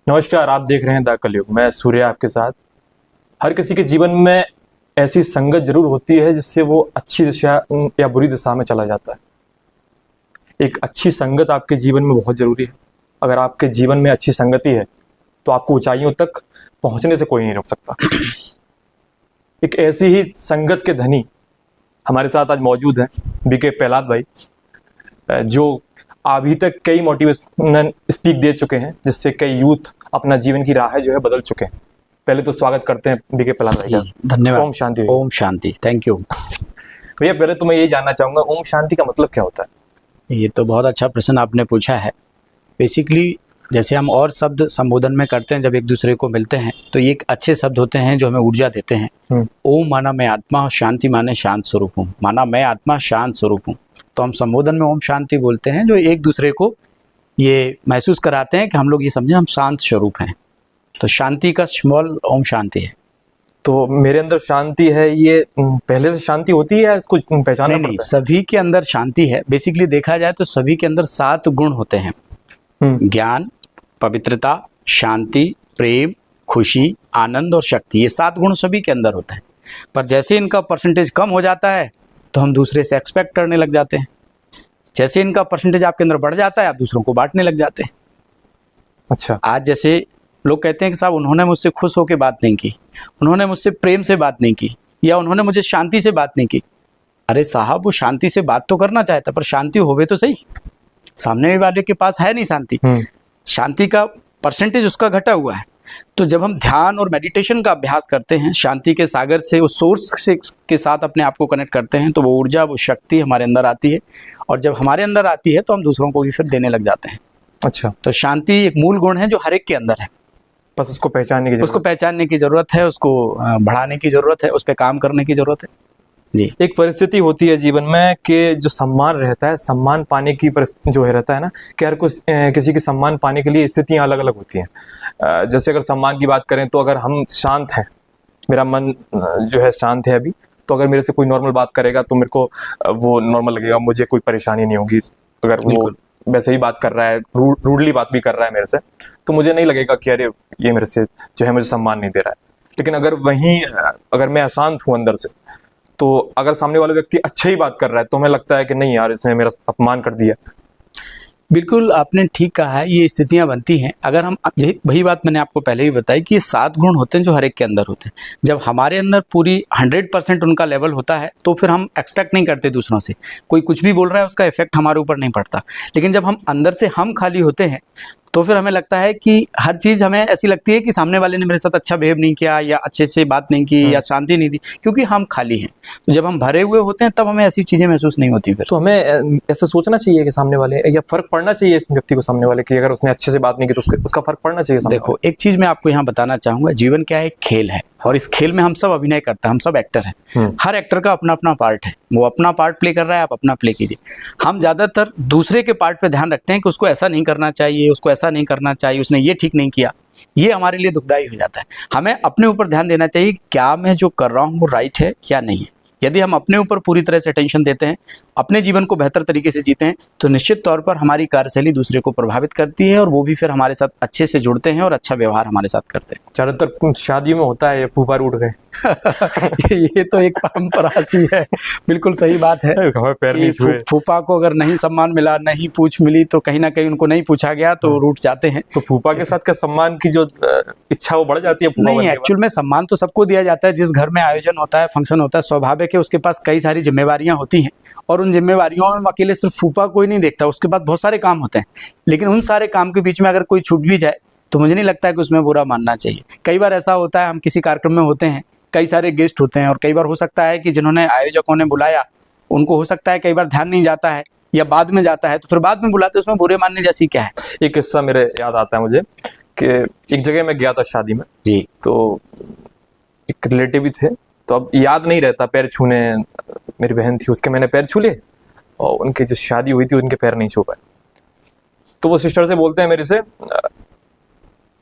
नमस्कार, आप देख रहे हैं द कलयुग। मैं सूर्य आपके साथ। हर किसी के जीवन में ऐसी संगत जरूर होती है जिससे वो अच्छी दिशा या बुरी दिशा में चला जाता है। एक अच्छी संगत आपके जीवन में बहुत जरूरी है। अगर आपके जीवन में अच्छी संगति है तो आपको ऊंचाइयों तक पहुंचने से कोई नहीं रोक सकता। एक ऐसी ही संगत के धनी हमारे साथ आज मौजूद हैं, बीके प्रहलाद भाई, जो अभी तक कई मोटिवेशनल स्पीक दे चुके हैं जिससे कई यूथ अपना जीवन की राह जो है बदल चुके हैं। पहले तो स्वागत करते हैं बीके प्रहलाद भाई का। धन्यवाद। ओम शांति। ओम शांति। थैंक यू भैया, पहले तो मैं ये जानना चाहूंगा, ओम शांति का मतलब क्या होता है? ये तो बहुत अच्छा प्रश्न आपने पूछा है। बेसिकली जैसे हम और शब्द संबोधन में करते हैं, जब एक दूसरे को मिलते हैं तो ये एक अच्छे शब्द होते हैं जो हमें ऊर्जा देते हैं। ओम माना मैं आत्मा, शांति माने शांत स्वरूप हूँ। माना मैं आत्मा शांत स्वरूप हूँ, तो हम संबोधन में ओम शांति बोलते हैं, जो एक दूसरे को ये महसूस कराते हैं कि हम लोग ये समझें हम शांत स्वरूप हैं। तो शांति का स्मॉल ओम शांति है। तो मेरे अंदर शांति है, ये पहले से शांति होती है या इसको पहचानना नहीं, पड़ता है? सभी के अंदर शांति है। बेसिकली देखा जाए तो सभी के अंदर 7 गुण होते हैं। ज्ञान, पवित्रता, शांति, प्रेम, खुशी, आनंद और शक्ति, ये 7 गुण सभी के अंदर होते हैं। पर जैसे इनका परसेंटेज कम हो जाता है तो हम दूसरे से एक्सपेक्ट करने लग जाते हैं। जैसे इनका परसेंटेज आपके अंदर बढ़ जाता है, आप दूसरों को बांटने लग जाते हैं। अच्छा, आज जैसे लोग कहते हैं कि साहब उन्होंने मुझसे खुश होकर बात नहीं की, उन्होंने मुझसे प्रेम से बात नहीं की, या उन्होंने मुझे शांति से बात नहीं की। अरे साहब, वो शांति से बात तो करना चाहता, पर शांति होवे तो सही। सामने वाले के पास है नहीं शांति, शांति का परसेंटेज उसका घटा हुआ है। तो जब हम ध्यान और मेडिटेशन का अभ्यास करते हैं, शांति के सागर से, उस सोर्स के साथ अपने आप को कनेक्ट करते हैं, तो वो ऊर्जा, वो शक्ति हमारे अंदर आती है। और जब हमारे अंदर आती है तो हम दूसरों को भी फिर देने लग जाते हैं। अच्छा, तो शांति एक मूल गुण है जो हर एक के अंदर है। बस उसको पहचानने की उसको पहचानने की जरूरत है, उसको बढ़ाने की जरूरत है, उस पर काम करने की जरूरत है जी। एक परिस्थिति होती है जीवन में कि जो सम्मान रहता है, सम्मान पाने की जो है रहता है ना, कि हर किसी के सम्मान पाने के लिए स्थितियां अलग अलग होती हैं। जैसे अगर सम्मान की बात करें तो अगर हम शांत हैं, मेरा मन जो है शांत है अभी, तो अगर मेरे से कोई नॉर्मल बात करेगा तो मेरे को वो नॉर्मल लगेगा, मुझे कोई परेशानी नहीं होगी। अगर वो वैसे ही बात कर रहा है, रूडली बात भी कर रहा है मेरे से, तो मुझे नहीं लगेगा कि अरे ये मेरे से जो है मुझे सम्मान नहीं दे रहा है। लेकिन अगर मैं अशांत हूँ अंदर से, तो अगर सामने वाला व्यक्ति अच्छा ही बात कर रहा है तो हमें लगता है कि नहीं यार, इसने मेरा अपमान कर दिया। बिल्कुल आपने ठीक कहा है, ये स्थितियां बनती हैं। अगर हम वही बात मैंने आपको पहले ही बताई कि ये 7 गुण होते हैं जो हर एक के अंदर होते हैं। जब हमारे अंदर पूरी 100% उनका लेवल होता है तो फिर हम एक्सपेक्ट नहीं करते दूसरों से। कोई कुछ भी बोल रहा है उसका इफेक्ट हमारे ऊपर नहीं पड़ता। लेकिन जब हम अंदर से हम खाली होते हैं तो फिर हमें लगता है कि हर चीज़ हमें ऐसी लगती है कि सामने वाले ने मेरे साथ अच्छा बिहेव नहीं किया, या अच्छे से बात नहीं की, या शांति नहीं दी, क्योंकि हम खाली हैं। तो जब हम भरे हुए होते हैं तब हमें ऐसी चीज़ें महसूस नहीं होती। फिर तो हमें ऐसा सोचना चाहिए कि सामने वाले, या फर्क पड़ना चाहिए व्यक्ति को सामने वाले की, अगर उसने अच्छे से बात नहीं की तो उसका फर्क पड़ना चाहिए। देखो, एक चीज़ मैं आपको यहाँ बताना चाहूँगा, जीवन क्या है, एक खेल है, और इस खेल में हम सब अभिनय करते हैं, हम सब एक्टर हैं। हर एक्टर का अपना अपना पार्ट है, वो अपना पार्ट प्ले कर रहा है, आप अपना प्ले कीजिए। हम ज़्यादातर दूसरे के पार्ट पे ध्यान रखते हैं कि उसको ऐसा नहीं करना चाहिए, उसको ऐसा नहीं करना चाहिए, उसने ये ठीक नहीं किया। ये हमारे लिए दुखदायी हो जाता है। हमें अपने ऊपर ध्यान देना चाहिए, क्या मैं जो कर रहा हूँ वो राइट है या नहीं है। यदि हम अपने ऊपर पूरी तरह से अटेंशन देते हैं, अपने जीवन को बेहतर तरीके से जीते हैं, तो निश्चित तौर पर हमारी कार्यशैली दूसरे को प्रभावित करती है, और वो भी फिर हमारे साथ अच्छे से जुड़ते हैं और अच्छा व्यवहार हमारे साथ करते हैं। ज्यादातर शादियों में होता है ये फूफा रूठ गए। ये तो एक परंपरा सी है। बिल्कुल सही बात है। पैर नहीं छुए। फूफा को अगर नहीं सम्मान मिला, नहीं पूछ मिली, तो कहीं ना कहीं उनको नहीं पूछा गया तो रूठ जाते हैं। तो फूफा के साथ का सम्मान की जो इच्छा वो बढ़ जाती है? नहीं, एक्चुअल में सम्मान तो सबको दिया जाता है। जिस घर में आयोजन होता है, फंक्शन होता है, स्वाभाविक है उसके पास कई सारी जिम्मेवारियां होती हैं, और उन जिम्मेवारियों में अकेले सिर्फ फूफा कोई नहीं देखता, उसके बाद बहुत सारे काम होते हैं। लेकिन उन सारे काम के बीच में अगर कोई छूट भी जाए तो मुझे नहीं लगता है कि उसमें बुरा मानना चाहिए। कई बार ऐसा होता है, हम किसी कार्यक्रम में होते हैं, कई सारे गेस्ट होते हैं, और कई बार हो सकता है कि जिन्होंने आयोजकों ने बुलाया उनको हो सकता है कई बार ध्यान नहीं जाता है, या बाद में जाता है, तो फिर बाद में बुलाते, उसमें बुरे मानने जैसी क्या है। एक किस्सा मेरे याद आता है मुझे कि एक जगह मैं गया था शादी में जी, तो एक रिलेटिव भी थे, तो अब याद नहीं रहता पैर छूने। मेरी बहन थी, उसके मैंने पैर छू लिए, और उनकी जो शादी हुई थी उनके पैर नहीं छू पाए। तो वो सिस्टर से बोलते हैं मेरे से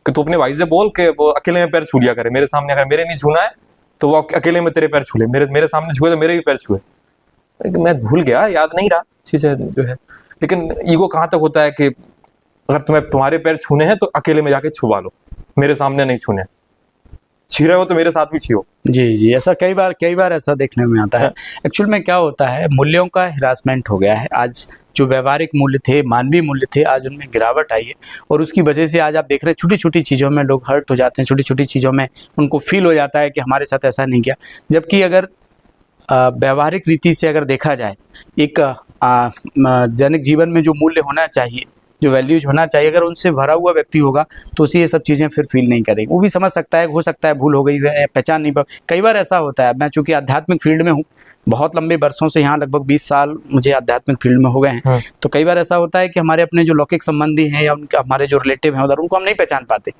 कि तू अपने भाई से बोल के वो अकेले में पैर छू लिया करे, मेरे सामने अगर मेरे नहीं छूना है तो वो अकेले में तेरे पैर छू ले, मेरे सामने छुए तो मेरे भी पैर छुए। मैं भूल गया, याद नहीं रहा चीजें जो है। लेकिन ईगो कहाँ तक होता है कि अगर तुम्हें तुम्हारे पैर छूने हैं तो अकेले में जाके छुपा लो, मेरे सामने नहीं छूने। छी रहे हो तो मेरे साथ भी छियो। जी, ऐसा कई बार ऐसा देखने में आता है। एक्चुअल में क्या होता है, मूल्यों का हिरासमेंट हो गया है। आज जो व्यवहारिक मूल्य थे, मानवीय मूल्य थे, आज उनमें गिरावट आई है और उसकी वजह से आज आप देख रहे हैं छोटी-छोटी चीज़ों में लोग हर्ट हो जाते हैं, छोटी-छोटी चीज़ों में उनको फील हो जाता है कि हमारे साथ ऐसा नहीं किया। जबकि अगर व्यावहारिक रीति से अगर देखा जाए, एक दैनिक जीवन में जो मूल्य होना चाहिए, जो वैल्यूज होना चाहिए, अगर उनसे भरा हुआ व्यक्ति होगा तो उसे ये सब चीज़ें फिर फील नहीं करेगी। वो भी समझ सकता है, हो सकता है भूल हो गई है, पहचान नहीं पा। कई बार ऐसा होता है, मैं चूंकि आध्यात्मिक फील्ड में हूँ, बहुत लंबे वर्षों से यहाँ लगभग 20 साल मुझे आध्यात्मिक फील्ड में हो गए हैं, तो कई बार ऐसा होता है कि हमारे अपने जो लौकिक संबंधी हैं या उनके हमारे जो रिलेटिव हैं उधर, उनको हम नहीं पहचान पाते।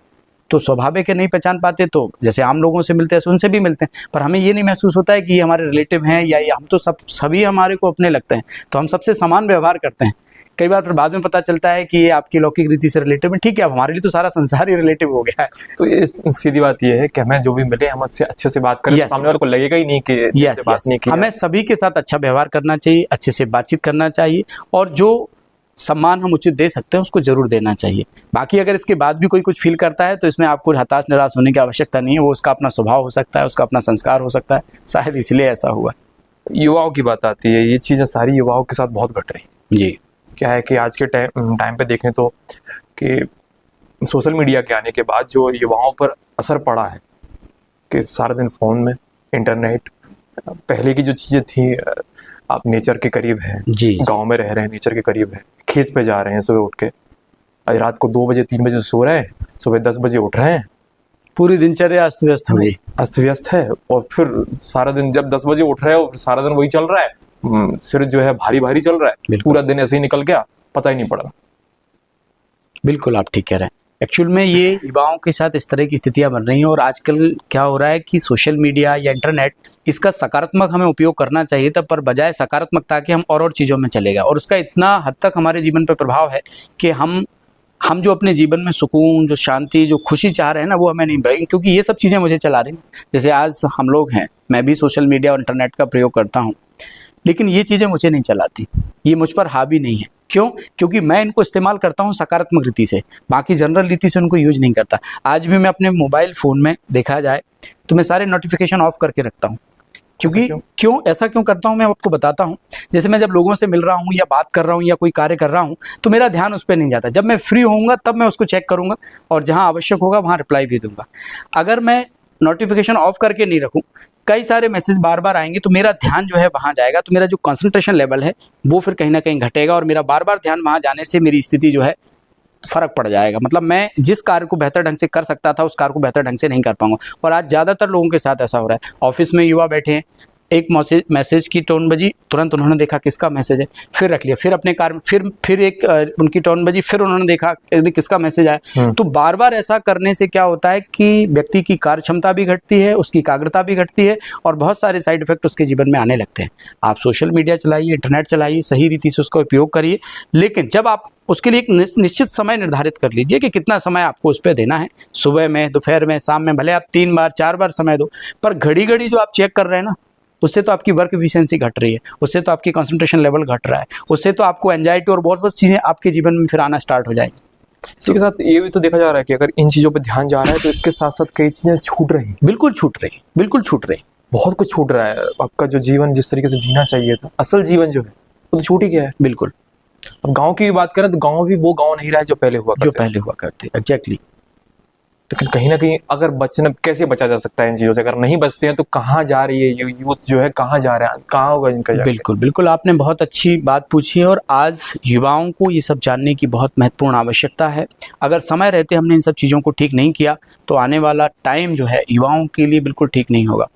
तो स्वाभाविक है, नहीं पहचान पाते तो जैसे आम लोगों से मिलते हैं उनसे भी मिलते हैं, पर हमें ये नहीं महसूस होता है कि ये हमारे रिलेटिव हैं या ये हम तो सभी हमारे को अपने लगते हैं, तो हम सबसे समान व्यवहार करते हैं। कई बार फिर बाद में पता चलता है कि ये आपकी लौकिक रीति से रिलेटिव है, ठीक है, अब हमारे लिए तो सारा संसार ही रिलेटिव हो गया है। तो ये सीधी बात ये है कि हमें जो भी मिले हम उससे अच्छे से बात करें, सामने वाले को लगेगा ही नहीं कि बात नहीं की। हमें सभी के साथ अच्छा व्यवहार करना चाहिए, अच्छे से बातचीत करना चाहिए और जो सम्मान हम उचित दे सकते हैं उसको जरूर देना चाहिए। बाकी अगर इसके बाद भी कोई कुछ फील करता है तो इसमें आपको हताश निराश होने की आवश्यकता नहीं है। वो उसका अपना स्वभाव हो सकता है, उसका अपना संस्कार हो सकता है, शायद इसलिए ऐसा हुआ। युवाओं की बात आती है, ये चीज़ें सारी युवाओं के साथ बहुत घट रही। जी, क्या है कि आज के टाइम पे देखें तो कि सोशल मीडिया के आने के बाद जो युवाओं पर असर पड़ा है कि सारा दिन फ़ोन में, इंटरनेट, पहले की जो चीज़ें थी, आप नेचर के करीब हैं, गांव में रह रहे हैं, नेचर के करीब हैं, खेत पे जा रहे हैं सुबह उठ के, आज रात को 2 बजे 3 बजे सो रहे हैं, सुबह 10 बजे उठ रहे हैं, पूरी दिनचर्या अस्त व्यस्त हो गई, अस्त व्यस्त है। और फिर सारा दिन जब 10 बजे उठ रहे हो, सारा दिन वही चल रहा है, सिर जो है भारी भारी चल रहा है, पूरा दिन ऐसे ही निकल गया, पता ही नहीं पड़ा। बिल्कुल आप ठीक कह रहे हैं। एक्चुअल में ये युवाओं के साथ इस तरह की स्थितियां बन रही हैं और आजकल क्या हो रहा है कि सोशल मीडिया या इंटरनेट, इसका सकारात्मक हमें उपयोग करना चाहिए तब, पर बजाय सकारात्मकता के हम और चीज़ों में चलेगा और उसका इतना हद तक हमारे जीवन पर प्रभाव है कि हम जो अपने जीवन में सुकून, जो शांति, जो खुशी चाह रहे हैं ना, वो हमें नहीं मिलेगी, क्योंकि ये सब चीज़ें मुझे चला रही हैं। जैसे आज हम लोग हैं, मैं भी सोशल मीडिया और इंटरनेट का प्रयोग करता हूँ, लेकिन ये चीज़ें मुझे नहीं चलाती, ये मुझ पर हावी नहीं है। क्यों? क्योंकि मैं इनको इस्तेमाल करता हूँ सकारात्मक रीति से, बाकी जनरल रीति से उनको यूज नहीं करता। आज भी मैं अपने मोबाइल फ़ोन में देखा जाए तो मैं सारे नोटिफिकेशन ऑफ करके रखता हूँ। क्योंकि ऐसा क्यों करता हूँ मैं आपको बताता हूँ। जैसे मैं जब लोगों से मिल रहा हूँ या बात कर रहा हूँ या कोई कार्य कर रहा हूँ तो मेरा ध्यान उस पर नहीं जाता। जब मैं फ्री होऊंगा तब मैं उसको चेक करूँगा और जहाँ आवश्यक होगा वहाँ रिप्लाई भी दूंगा। अगर मैं नोटिफिकेशन ऑफ करके नहीं रखूँ, कई सारे मैसेज बार बार आएंगे तो मेरा ध्यान जो है वहाँ जाएगा, तो मेरा जो कंसंट्रेशन लेवल है वो फिर कहीं ना कहीं घटेगा और मेरा बार बार ध्यान वहाँ जाने से मेरी स्थिति जो है फर्क पड़ जाएगा। मतलब मैं जिस कार्य को बेहतर ढंग से कर सकता था उस कार्य को बेहतर ढंग से नहीं कर पाऊंगा। और आज ज़्यादातर लोगों के साथ ऐसा हो रहा है। ऑफिस में युवा बैठे हैं, एक मैसेज की टोन बजी, तुरंत उन्होंने देखा किसका मैसेज है, फिर रख लिया, फिर अपने कार में फिर एक उनकी टोन बजी, फिर उन्होंने देखा किसका मैसेज आया। तो बार बार ऐसा करने से क्या होता है कि व्यक्ति की कार्य क्षमता भी घटती है, उसकी एकाग्रता भी घटती है और बहुत सारे साइड इफेक्ट उसके जीवन में आने लगते हैं। आप सोशल मीडिया चलाइए, इंटरनेट चलाइए, सही रीति से उसका उपयोग करिए, लेकिन जब आप उसके लिए एक निश्चित समय निर्धारित कर लीजिए कि कितना समय आपको उस पर देना है। सुबह में, दोपहर में, शाम में, भले आप 3 बार 4 बार समय दो, पर घड़ी घड़ी जो आप चेक कर रहे हैं ना, उससे तो आपकी वर्क एफिशिएंसी घट रही है, उससे तो आपकी कंसंट्रेशन लेवल घट रहा है, उससे तो आपको एंजाइटी और बहुत चीज़ें आपके जीवन में फिर आना स्टार्ट हो जाएंगी। इसी के साथ ये भी तो देखा जा रहा है कि अगर इन चीज़ों पर ध्यान जा रहा है तो इसके साथ साथ कई चीज़ें छूट रही हैं। बिल्कुल छूट रही, बिल्कुल छूट रही, बहुत कुछ छूट रहा है। आपका जो जीवन जिस तरीके से जीना चाहिए था, असल जीवन जो है वो तो छूट ही गया है। बिल्कुल। अब गांव की भी बात करें तो गांव भी वो गांव नहीं रहा है जो पहले हुआ करते। एग्जैक्टली। लेकिन कहीं ना कहीं अगर कैसे बचा जा सकता है इन चीज़ों से? अगर नहीं बचते हैं तो कहाँ जा रही है यूथ जो है, कहाँ जा रहा है, कहाँ होगा इनका? बिल्कुल बिल्कुल, आपने बहुत अच्छी बात पूछी है और आज युवाओं को ये सब जानने की बहुत महत्वपूर्ण आवश्यकता है। अगर समय रहते हमने इन सब चीज़ों को ठीक नहीं किया तो आने वाला टाइम जो है युवाओं के लिए बिल्कुल ठीक नहीं होगा।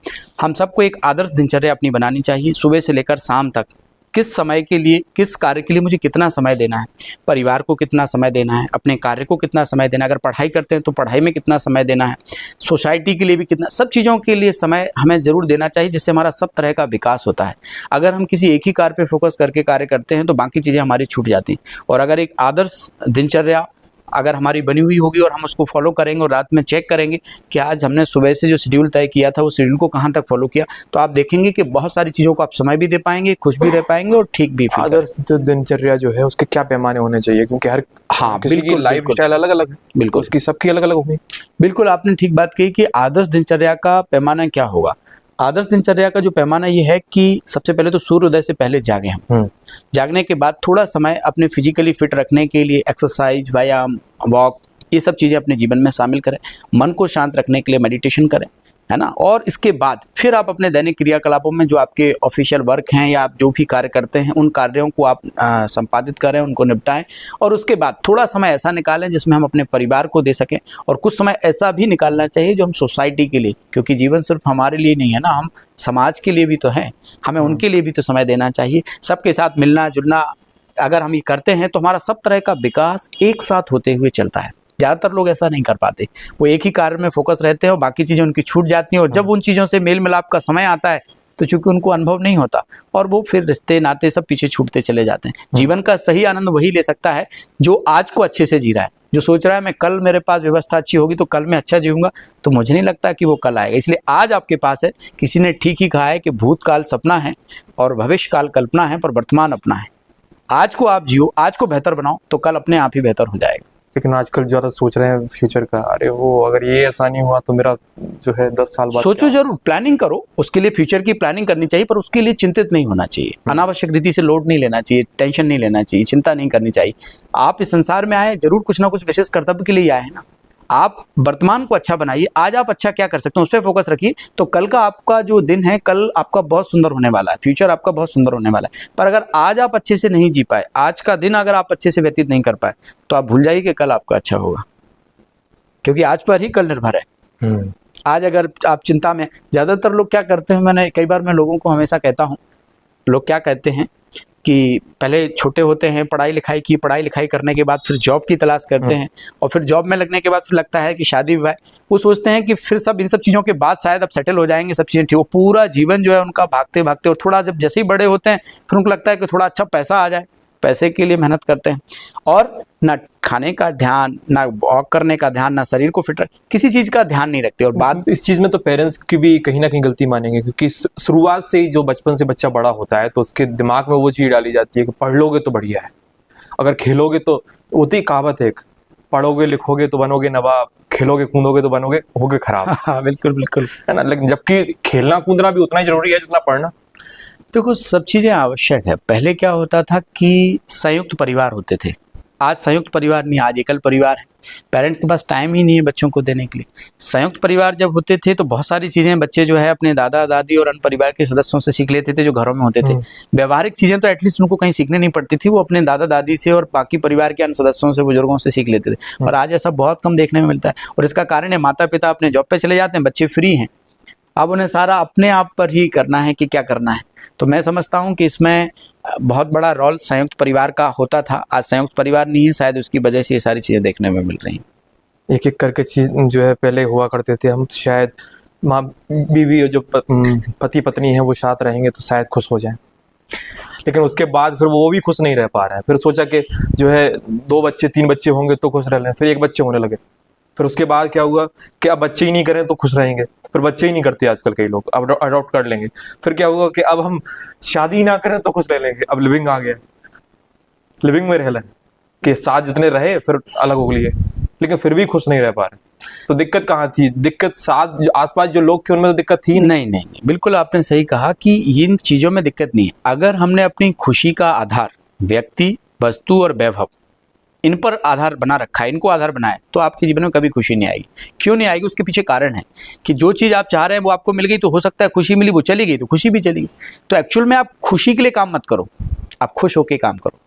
हम सबको एक आदर्श दिनचर्या अपनी बनानी चाहिए। सुबह से लेकर शाम तक किस समय के लिए, किस कार्य के लिए मुझे कितना समय देना है, परिवार को कितना समय देना है, अपने कार्य को कितना समय देना है, अगर पढ़ाई करते हैं तो पढ़ाई में कितना समय देना है, सोसाइटी के लिए भी कितना, सब चीज़ों के लिए समय हमें ज़रूर देना चाहिए, जिससे हमारा सब तरह का विकास होता है। अगर हम किसी एक ही कार्य पे फोकस करके कार्य करते हैं तो बाकी चीज़ें हमारी छूट जाती हैं। और अगर एक आदर्श दिनचर्या अगर हमारी बनी हुई होगी और हम उसको फॉलो करेंगे और रात में चेक करेंगे कि आज हमने सुबह से जो शेड्यूल तय किया था वो शेड्यूल को कहाँ तक फॉलो किया, तो आप देखेंगे कि बहुत सारी चीज़ों को आप समय भी दे पाएंगे, खुश भी रह पाएंगे और ठीक भी फील आदर्श जो दिनचर्या जो है उसके क्या पैमाने होने चाहिए, क्योंकि हर हाँ, किसी की बिल्कुल, लाइफ बिल्कुल। स्टाइल अलग अलग है, बिल्कुल। उसकी सबकी अलग अलग होगी। बिल्कुल आपने ठीक बात कही कि आदर्श दिनचर्या का पैमाना क्या होगा। आदर्श दिनचर्या का जो पैमाना ये है कि सबसे पहले तो सूर्योदय से पहले जागे हम। जागने के बाद थोड़ा समय अपने फिजिकली फिट रखने के लिए एक्सरसाइज, व्यायाम, वॉक, ये सब चीज़ें अपने जीवन में शामिल करें। मन को शांत रखने के लिए मेडिटेशन करें, है ना। और इसके बाद फिर आप अपने दैनिक क्रियाकलापों में जो आपके ऑफिशियल वर्क हैं या आप जो भी कार्य करते हैं उन कार्यों को आप संपादित करें, उनको निपटाएं। और उसके बाद थोड़ा समय ऐसा निकालें जिसमें हम अपने परिवार को दे सकें, और कुछ समय ऐसा भी निकालना चाहिए जो हम सोसाइटी के लिए, क्योंकि जीवन सिर्फ हमारे लिए नहीं है ना, हम समाज के लिए भी तो हैं, हमें उनके लिए भी तो समय देना चाहिए। सबके साथ मिलना जुलना अगर हम ये करते हैं तो हमारा सब तरह का विकास एक साथ होते हुए चलता है। ज़्यादातर लोग ऐसा नहीं कर पाते, वो एक ही कार्य में फोकस रहते हैं और बाकी चीज़ें उनकी छूट जाती हैं, और जब उन चीज़ों से मेल मिलाप का समय आता है तो चूंकि उनको अनुभव नहीं होता और वो फिर रिश्ते नाते सब पीछे छूटते चले जाते हैं। जीवन का सही आनंद वही ले सकता है जो आज को अच्छे से जी रहा है, जो सोच रहा है मैं कल मेरे पास व्यवस्था अच्छी होगी तो कल मैं अच्छा जीऊंगा, तो मुझे नहीं लगता कि वो कल आएगा। इसलिए आज आपके पास है, किसी ने ठीक ही कहा है कि भूतकाल सपना है और भविष्य काल कल्पना है, पर वर्तमान अपना है। आज को आप जियो, आज को बेहतर बनाओ तो कल अपने आप ही बेहतर हो जाएगा। लेकिन आजकल ज़्यादा सोच रहे हैं फ्यूचर का, अरे वो अगर ये ऐसा नहीं हुआ तो मेरा जो है 10 साल बाद सोचो, जरूर प्लानिंग करो, उसके लिए फ्यूचर की प्लानिंग करनी चाहिए, पर उसके लिए चिंतित नहीं होना चाहिए, अनावश्यक रीति से लोड नहीं लेना चाहिए, टेंशन नहीं लेना चाहिए, चिंता नहीं करनी चाहिए। आप इस संसार में आए जरूर कुछ ना कुछ विशेष कर्तव्य के लिए आए हैं ना। आप वर्तमान को अच्छा बनाइए, आज आप अच्छा क्या कर सकते हैं उस पर फोकस रखिए, तो कल का आपका जो दिन है कल आपका बहुत सुंदर होने वाला है, फ्यूचर आपका बहुत सुंदर होने वाला है। पर अगर आज आप अच्छे से नहीं जी पाए, आज का दिन अगर आप अच्छे से व्यतीत नहीं कर पाए, तो आप भूल जाइए कि कल आपका अच्छा होगा, क्योंकि आज पर ही कल निर्भर है। आज अगर आप चिंता में, ज़्यादातर लोग क्या करते हैं, मैंने कई बार मैं लोगों को हमेशा कहता हूँ, लोग क्या कहते हैं कि पहले छोटे होते हैं, पढ़ाई लिखाई करने के बाद फिर जॉब की तलाश करते हैं, और फिर जॉब में लगने के बाद फिर लगता है कि शादी विवाह, वो सोचते हैं कि फिर सब इन सब चीज़ों के बाद शायद अब सेटल हो जाएंगे, सब चीज़ें ठीक। वो पूरा जीवन जो है उनका भागते भागते, और थोड़ा जब जैसे ही बड़े होते हैं फिर उनको लगता है कि थोड़ा अच्छा पैसा आ जाए, पैसे के लिए मेहनत करते हैं, और ना खाने का ध्यान, ना वॉक करने का ध्यान, ना शरीर को फिट रख, किसी चीज़ का ध्यान नहीं रखते। और बात इस चीज़ में तो पेरेंट्स की भी कहीं ना कहीं गलती मानेंगे, क्योंकि शुरुआत से ही जो बचपन से बच्चा बड़ा होता है तो उसके दिमाग में वो चीज़ डाली जाती है कि पढ़ लोगे तो बढ़िया है, अगर खेलोगे तो, होती कहावत है एक, पढ़ोगे लिखोगे तो बनोगे नवाब, खेलोगे कूदोगे तो बनोगे होगे खराब। हाँ, बिल्कुल बिल्कुल, है ना। लेकिन जबकि खेलना कूदना भी उतना ही जरूरी है जितना पढ़ना। देखो सब चीज़ें आवश्यक है। पहले क्या होता था कि संयुक्त परिवार होते थे, आज संयुक्त परिवार नहीं, आज एकल परिवार है। पेरेंट्स के पास टाइम ही नहीं है बच्चों को देने के लिए। संयुक्त परिवार जब होते थे तो बहुत सारी चीज़ें बच्चे जो है अपने दादा दादी और अन्य परिवार के सदस्यों से सीख लेते थे जो घरों में होते थे। व्यवहारिक चीज़ें तो एटलीस्ट उनको कहीं सीखने नहीं पड़ती थी, वो अपने दादा दादी से और बाकी परिवार के अन्य सदस्यों से, बुजुर्गों से सीख लेते थे। और आज ऐसा बहुत कम देखने में मिलता है, और इसका कारण है माता पिता अपने जॉब पे चले जाते हैं, बच्चे फ्री हैं, अब उन्हें सारा अपने आप पर ही करना है कि क्या करना है। तो मैं समझता हूँ कि इसमें बहुत बड़ा रोल संयुक्त परिवार का होता था, आज संयुक्त परिवार नहीं है, शायद उसकी वजह से ये सारी चीज़ें देखने में मिल रही हैं। एक एक करके चीज जो है पहले हुआ करते थे, हम शायद माँ बीवी जो पति पत्नी है वो साथ रहेंगे तो शायद खुश हो जाए, लेकिन उसके बाद फिर वो भी खुश नहीं रह पा रहे हैं। फिर सोचा कि जो है 2 बच्चे 3 बच्चे होंगे तो खुश रह लें, फिर 1 बच्चे होने लगे। फिर उसके बाद क्या हुआ कि अब बच्चे ही नहीं करें तो खुश रहेंगे, फिर बच्चे ही नहीं करते आजकल कई लोग, अब अडॉप्ट कर लेंगे। फिर क्या हुआ कि अब हम शादी ना करें तो खुश रह लेंगे, अब लिविंग आ गया, लिविंग में रह लें कि साथ जितने रहे फिर अलग हो लिए, लेकिन फिर भी खुश नहीं रह पा रहे। तो दिक्कत कहाँ थी? दिक्कत साथ आसपास जो लोग थे उनमें तो दिक्कत थी नहीं, बिल्कुल आपने सही कहा कि इन चीज़ों में दिक्कत नहीं है। अगर हमने अपनी खुशी का आधार व्यक्ति, वस्तु और वैभव, इन पर आधार बना रखा है, इनको आधार बनाए, तो आपके जीवन में कभी खुशी नहीं आएगी। क्यों नहीं आएगी? उसके पीछे कारण है कि जो चीज़ आप चाह रहे हैं वो आपको मिल गई तो हो सकता है खुशी मिली, वो चली गई तो खुशी भी चली गई। तो एक्चुअल में आप खुशी के लिए काम मत करो, आप खुश होकर काम करो।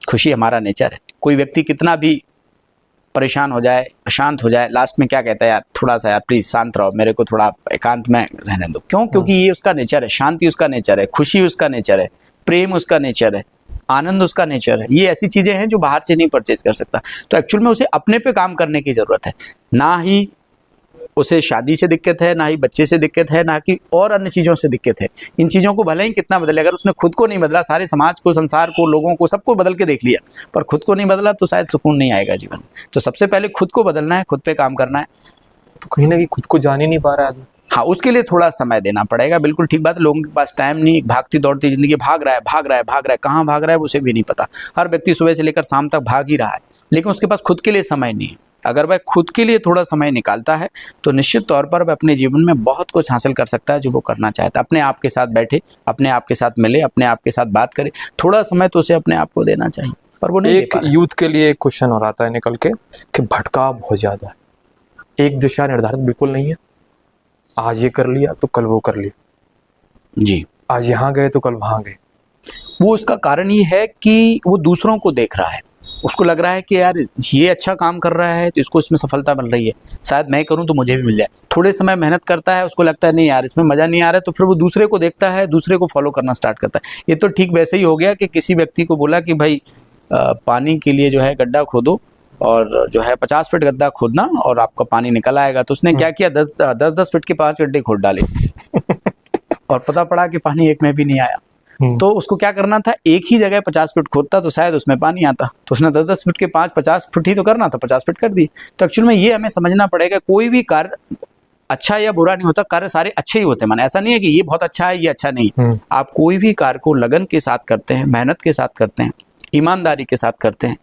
खुशी हमारा नेचर है। कोई व्यक्ति कितना भी परेशान हो जाए, अशांत हो जाए, लास्ट में क्या कहता है, यार थोड़ा सा यार प्लीज शांत रहो, मेरे को थोड़ा एकांत में रहने दो। क्यों? क्योंकि ये उसका नेचर है, शांति उसका नेचर है, खुशी उसका नेचर है, प्रेम उसका नेचर है, आनंद उसका नेचर है। ये ऐसी चीजें हैं जो बाहर से नहीं परचेज कर सकता। तो एक्चुअल में उसे अपने पे काम करने की जरूरत है, ना ही उसे शादी से दिक्कत है, ना ही बच्चे से दिक्कत है, ना कि और अन्य चीज़ों से दिक्कत है। इन चीज़ों को भले ही कितना बदले, अगर उसने खुद को नहीं बदला, सारे समाज को, संसार को, लोगों को, सबको बदल के देख लिया, पर खुद को नहीं बदला तो शायद सुकून नहीं आएगा जीवन में। तो सबसे पहले खुद को बदलना है, खुद पे काम करना है। तो कहीं ना कहीं खुद को जान ही नहीं पा रहा है आदमी। हाँ, उसके लिए थोड़ा समय देना पड़ेगा। बिल्कुल ठीक बात है, लोगों के पास टाइम नहीं, भागती दौड़ती जिंदगी, भाग रहा है, कहाँ भाग रहा है उसे भी नहीं पता। हर व्यक्ति सुबह से लेकर शाम तक भाग ही रहा है, लेकिन उसके पास खुद के लिए समय नहीं है। अगर वह खुद के लिए थोड़ा समय निकालता है तो निश्चित तौर पर वह अपने जीवन में बहुत कुछ हासिल कर सकता है जो वो करना चाहता है। अपने आप के साथ बैठे, अपने आप के साथ मिले, अपने आप के साथ बात करे, थोड़ा समय तो उसे अपने आप को देना चाहिए, पर वो नहीं दे एक पा रहा। यूथ के लिए एक क्वेश्चन और आता है निकल के कि भटकाव बहुत ज्यादा है, एक दिशा निर्धारित बिल्कुल नहीं है। आज ये कर लिया तो कल वो कर लिया, जी, आज यहाँ गए तो कल वहां गए। वो उसका कारण ये है कि वो दूसरों को देख रहा है, उसको लग रहा है कि यार ये अच्छा काम कर रहा है तो इसको इसमें सफलता मिल रही है, शायद मैं करूं तो मुझे भी मिल जाए। थोड़े समय मेहनत करता है, उसको लगता है नहीं यार इसमें मज़ा नहीं आ रहा है, तो फिर वो दूसरे को देखता है, दूसरे को फॉलो करना स्टार्ट करता है। ये तो ठीक वैसे ही हो गया कि किसी व्यक्ति को बोला कि भाई पानी के लिए जो है गड्ढा खोदो और जो है 50 फीट गड्ढा खोदना और आपका पानी निकल आएगा। तो उसने क्या किया, 10-10 फीट के 5 गड्ढे खोद डाले और पता पड़ा कि पानी एक में भी नहीं आया। तो उसको क्या करना था, एक ही जगह 50 फीट खोदता तो शायद उसमें पानी आता। तो उसने 10-10 फीट के 50 फीट ही तो करना था, 50 फीट कर दी। तो एक्चुअल में ये हमें समझना पड़ेगा, कोई भी कार्य अच्छा या बुरा नहीं होता, कार्य सारे अच्छे ही होते हैं। माने ऐसा नहीं है कि ये बहुत अच्छा है, ये अच्छा नहीं। आप कोई भी कार्य को लगन के साथ करते हैं, मेहनत के साथ करते हैं, ईमानदारी के साथ करते हैं,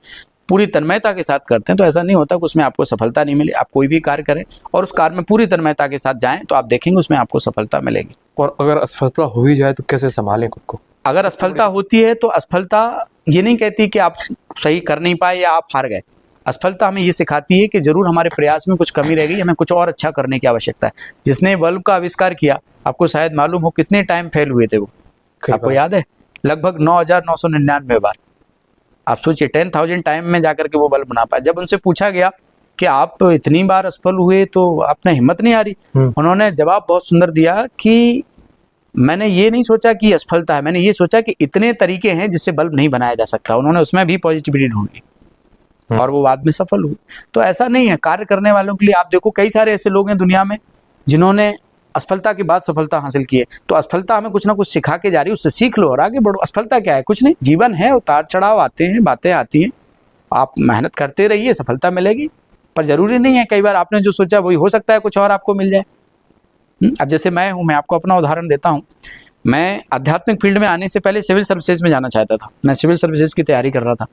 पूरी तन्मयता के साथ करते हैं, तो ऐसा नहीं होता कि उसमें आपको सफलता नहीं मिले। आप कोई भी कार्य करें और उस कार्य में पूरी तन्मयता के साथ जाएं तो आप देखेंगे उसमें आपको सफलता मिलेगी। और अगर असफलता हो ही जाए तो कैसे संभालें खुद को? अगर असफलता होती है तो असफलता ये नहीं कहती कि आप सही कर नहीं पाए या आप हार गए। असफलता हमें ये सिखाती है कि जरूर हमारे प्रयास में कुछ कमी रह गई, हमें कुछ और अच्छा करने की आवश्यकता है। जिसने बल्ब का आविष्कार किया, आपको शायद मालूम हो कितने टाइम फेल हुए थे वो, आपको याद है? लगभग 9,999 बार। आप सोचिए 10,000 टाइम में जाकर के वो बल्ब बना पाए। जब उनसे पूछा गया कि आप इतनी बार असफल हुए तो आपने हिम्मत नहीं आ रही, उन्होंने जवाब बहुत सुंदर दिया कि मैंने ये नहीं सोचा कि असफलता है, मैंने ये सोचा कि इतने तरीके हैं जिससे बल्ब नहीं बनाया जा सकता। उन्होंने उसमें भी पॉजिटिविटी ढूंढी और वो बाद में सफल हुए। तो ऐसा नहीं है, कार्य करने वालों के लिए आप देखो कई सारे ऐसे लोग हैं दुनिया में जिन्होंने असफलता के बाद सफलता हासिल की है। तो असफलता हमें कुछ ना कुछ सिखा के जा रही है, उससे सीख लो और आगे बढ़ो। असफलता क्या है? कुछ नहीं, जीवन है, उतार चढ़ाव आते हैं, बातें आती हैं, आप मेहनत करते रहिए, सफलता मिलेगी। पर जरूरी नहीं है, कई बार आपने जो सोचा वही हो सकता है कुछ और आपको मिल जाए। अब जैसे मैं हूँ, मैं आपको अपना उदाहरण देता हूँ। मैं आध्यात्मिक फील्ड में आने से पहले सिविल सर्विसेज में जाना चाहता था, मैं सिविल सर्विसेज की तैयारी कर रहा था।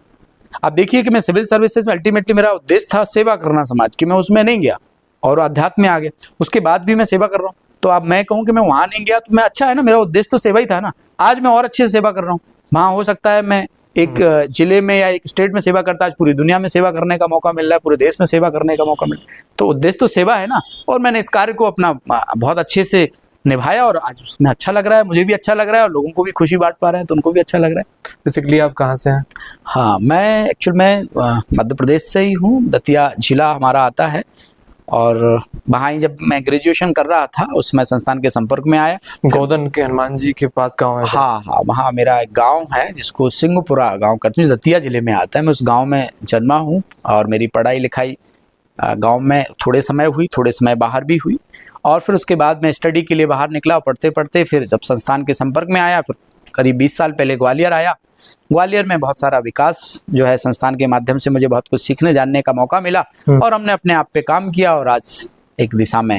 अब देखिए कि मैं सिविल सर्विसेज में अल्टीमेटली मेरा उद्देश्य था सेवा करना समाज की, मैं उसमें नहीं गया और अध्यात्म में आ गया। उसके बाद भी मैं सेवा कर रहा हूँ, तो अब मैं कहूँ कि मैं वहाँ नहीं गया तो मैं अच्छा है ना, मेरा उद्देश्य तो सेवा ही था ना। आज मैं और अच्छे से सेवा कर रहा हूँ। वहाँ हो सकता है मैं एक जिले में या एक स्टेट में सेवा करता, आज पूरी दुनिया में सेवा करने का मौका मिल रहा है, पूरे देश में सेवा करने का मौका मिल रहा है। तो उद्देश्य तो सेवा है ना। और मैंने इस कार्य को अपना बहुत अच्छे से निभाया और आज उसमें अच्छा लग रहा है, मुझे भी अच्छा लग रहा है और लोगों को भी खुशी बांट पा रहे हैं तो उनको भी अच्छा लग रहा है। बेसिकली आप कहाँ से हैं? हाँ, मैं एक्चुअल में मध्य प्रदेश से ही हूँ, दतिया जिला हमारा आता है। और वहाँ ही जब मैं ग्रेजुएशन कर रहा था उसमें संस्थान के संपर्क में आया। गोदन के हनुमान जी के पास गांव है? हाँ, वहाँ मेरा एक गांव है जिसको सिंहपुरा गांव कहते हैं, दतिया जिले में आता है। मैं उस गांव में जन्मा हूँ और मेरी पढ़ाई लिखाई गांव में थोड़े समय हुई, थोड़े समय बाहर भी हुई। और फिर उसके बाद मैं स्टडी के लिए बाहर निकला, पढ़ते पढ़ते फिर जब संस्थान के संपर्क में आया, फिर करीब 20 साल पहले ग्वालियर आया। ग्वालियर में बहुत सारा विकास जो है संस्थान के माध्यम से मुझे बहुत कुछ सीखने जानने का मौका मिला और हमने अपने आप पे काम किया और आज एक दिशा में।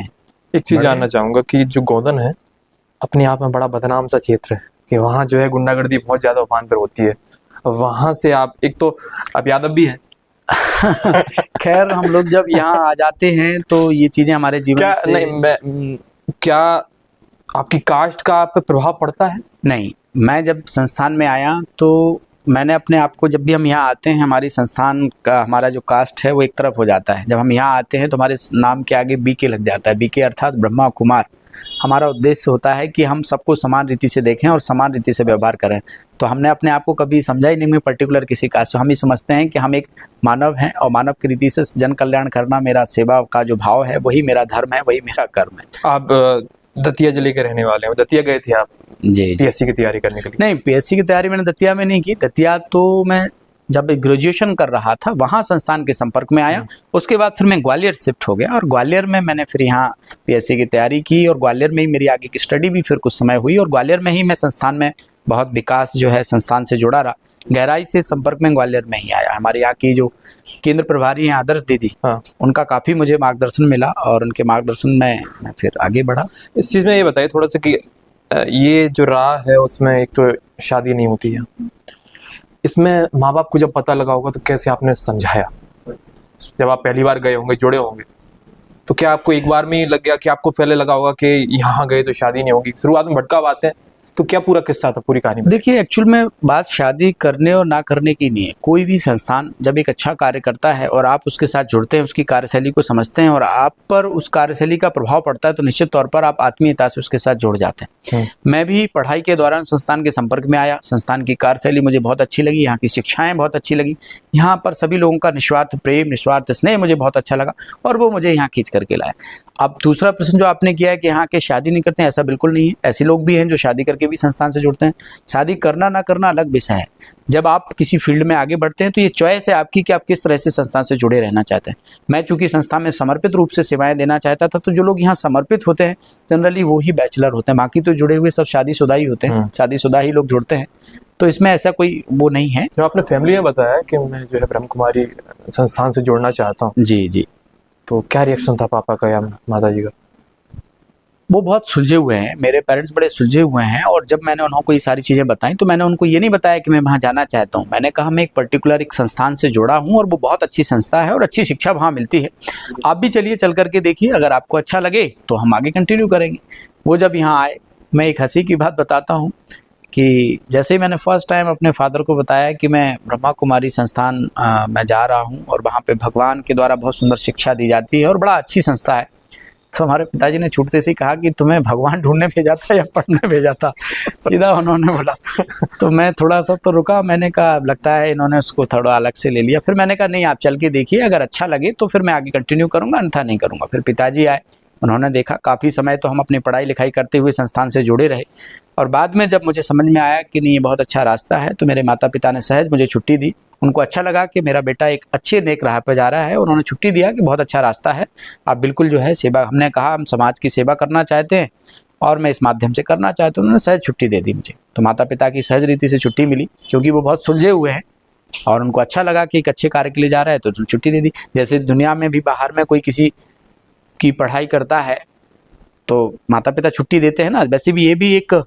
एक चीज जानना चाहूंगा कि जो गोदन है अपने आप में बड़ा बदनाम सा क्षेत्र है कि वहाँ जो है गुंडागर्दी बहुत ज्यादा उफान पर होती है। वहां से आप, एक तो आप यादव भी हैं खैर हम लोग जब यहाँ आ जाते हैं तो ये चीजें हमारे जीवन क्या से नहीं, क्या आपकी कास्ट का आप पे प्रभाव पड़ता है? नहीं, मैं जब संस्थान में आया तो मैंने अपने आप को, जब भी हम यहाँ आते हैं हमारी संस्थान का हमारा जो कास्ट है वो एक तरफ हो जाता है। जब हम यहाँ आते हैं तो हमारे नाम के आगे बीके लग जाता है, बीके अर्थात ब्रह्मा कुमार। हमारा उद्देश्य होता है कि हम सबको समान रीति से देखें और समान रीति से व्यवहार करें। तो हमने अपने आप को कभी समझा ही नहीं मैं पर्टिकुलर किसी कास्ट। हम ही समझते हैं कि हम एक मानव हैं और मानव की रीति से जन कल्याण करना मेरा सेवा का जो भाव है वही मेरा धर्म है, वही मेरा कर्म है। आप दतिया जिले के रहने वाले हैं, दतिया गए थे आप जी पीएससी की तैयारी करने के लिए? नहीं, पीएससी की तैयारी मैंने दतिया में नहीं की। दतिया तो मैं जब ग्रेजुएशन कर रहा था वहाँ संस्थान के संपर्क में आया। उसके बाद फिर मैं ग्वालियर शिफ्ट हो गया और ग्वालियर में मैंने फिर यहाँ पीएससी की तैयारी की और ग्वालियर में ही मेरी आगे की स्टडी भी फिर कुछ समय हुई और ग्वालियर में ही मैं संस्थान में बहुत विकास जो है संस्थान से जुड़ा रहा। गहराई से संपर्क में ग्वालियर में ही आया। हमारे यहाँ की जो केंद्र प्रभारी हैं आदर्श दीदी, उनका काफ़ी मुझे मार्गदर्शन मिला और उनके मार्गदर्शन में मैं फिर आगे बढ़ा। इस चीज़ में ये बताइए थोड़ा सा कि ये जो राह है उसमें एक तो शादी नहीं होती है, इसमें माँ बाप को जब पता लगा होगा तो कैसे आपने समझाया? जब आप पहली बार गए होंगे, जुड़े होंगे, तो क्या आपको एक बार में ही लग गया कि आपको पहले लगा होगा कि यहाँ गए तो शादी नहीं होगी? शुरुआत में भटकाव आते हैं, तो क्या पूरा किस्सा था, पूरी कहानी? देखिए, एक्चुअल में बात शादी करने और ना करने की नहीं है। कोई भी संस्थान जब एक अच्छा कार्य करता है और आप उसके साथ जुड़ते हैं, उसकी कार्यशैली को समझते हैं और आप पर उस कार्यशैली का प्रभाव पड़ता है, तो निश्चित तौर पर आप आत्मीयता से उसके साथ जुड़ जाते हैं। मैं भी पढ़ाई के दौरान संस्थान के संपर्क में आया। संस्थान की कार्यशैली मुझे बहुत अच्छी लगी, यहाँ की शिक्षाएं बहुत अच्छी लगी, यहाँ पर सभी लोगों का निस्वार्थ प्रेम, निस्वार्थ स्नेह मुझे बहुत अच्छा लगा और वो मुझे यहाँ खींच करके लाया। अब दूसरा प्रश्न जो आपने किया है कि यहाँ के शादी नहीं करते हैं, ऐसा बिल्कुल नहीं है। ऐसे लोग भी हैं जो शादी करके भी संस्थान से जुड़ते हैं। शादी करना ना करना अलग विषय है। जब आप किसी फील्ड में आगे बढ़ते हैं तो ये चॉइस है आपकी कि आप किस तरह से संस्थान से जुड़े रहना चाहते हैं। मैं चूंकि संस्था में समर्पित रूप से सेवाएं देना चाहता था, तो जो लोग यहाँ समर्पित होते हैं जनरली वो ही बैचलर होते हैं, बाकी तो जुड़े हुए सब शादीशुदा ही होते हैं, शादीशुदा ही लोग जुड़ते हैं। तो इसमें ऐसा कोई वो नहीं है। जो आपने फैमिली में बताया कि मैं जो है ब्रह्म कुमारी संस्थान से जुड़ना चाहता हूँ, जी जी, तो क्या रिएक्शन था पापा का या माता जी का? वो बहुत सुलझे हुए हैं, मेरे पेरेंट्स बड़े सुलझे हुए हैं। और जब मैंने उनको ये सारी चीज़ें बताई तो मैंने उनको ये नहीं बताया कि मैं वहाँ जाना चाहता हूँ। मैंने कहा मैं एक पर्टिकुलर एक संस्थान से जुड़ा हूँ और वो बहुत अच्छी संस्था है और अच्छी शिक्षा वहाँ मिलती है। आप भी चलिए चल करके देखिए, अगर आपको अच्छा लगे तो हम आगे कंटिन्यू करेंगे। वो जब यहाँ आए, मैं एक हंसी की बात बताता हूँ कि जैसे ही मैंने फर्स्ट टाइम अपने फादर को बताया कि मैं ब्रह्मा कुमारी संस्थान में जा रहा हूँ और वहाँ पे भगवान के द्वारा बहुत सुंदर शिक्षा दी जाती है और बड़ा अच्छी संस्था है, तो हमारे पिताजी ने छूटते से ही कहा कि तुम्हें भगवान ढूंढने भेजा था या पढ़ने भेजा था? सीधा उन्होंने बोला। तो मैं थोड़ा सा तो रुका, मैंने कहा लगता है इन्होंने उसको थोड़ा अलग से ले लिया। फिर मैंने कहा नहीं, आप चल के देखिए, अगर अच्छा लगे तो फिर मैं आगे कंटिन्यू करूँगा, अन्यथा नहीं करूँगा। फिर पिताजी आए, उन्होंने देखा। काफ़ी समय तो हम अपनी पढ़ाई लिखाई करते हुए संस्थान से जुड़े रहे और बाद में जब मुझे समझ में आया कि नहीं ये बहुत अच्छा रास्ता है, तो मेरे माता पिता ने सहज मुझे छुट्टी दी। उनको अच्छा लगा कि मेरा बेटा एक अच्छे नेक राह पर जा रहा है, उन्होंने छुट्टी दिया कि बहुत अच्छा रास्ता है, आप बिल्कुल जो है सेवा। हमने कहा हम समाज की सेवा करना चाहते हैं और मैं इस माध्यम से करना चाहता हूँ। उन्होंने सहज छुट्टी दे दी मुझे। तो माता पिता की सहज रीति से छुट्टी मिली, क्योंकि वो बहुत सुलझे हुए हैं और उनको अच्छा लगा कि एक अच्छे कार्य के लिए जा रहा है, तो छुट्टी दे दी। जैसे दुनिया में भी बाहर में कोई किसी की पढ़ाई करता है तो माता पिता छुट्टी देते हैं ना, वैसे भी ये भी एक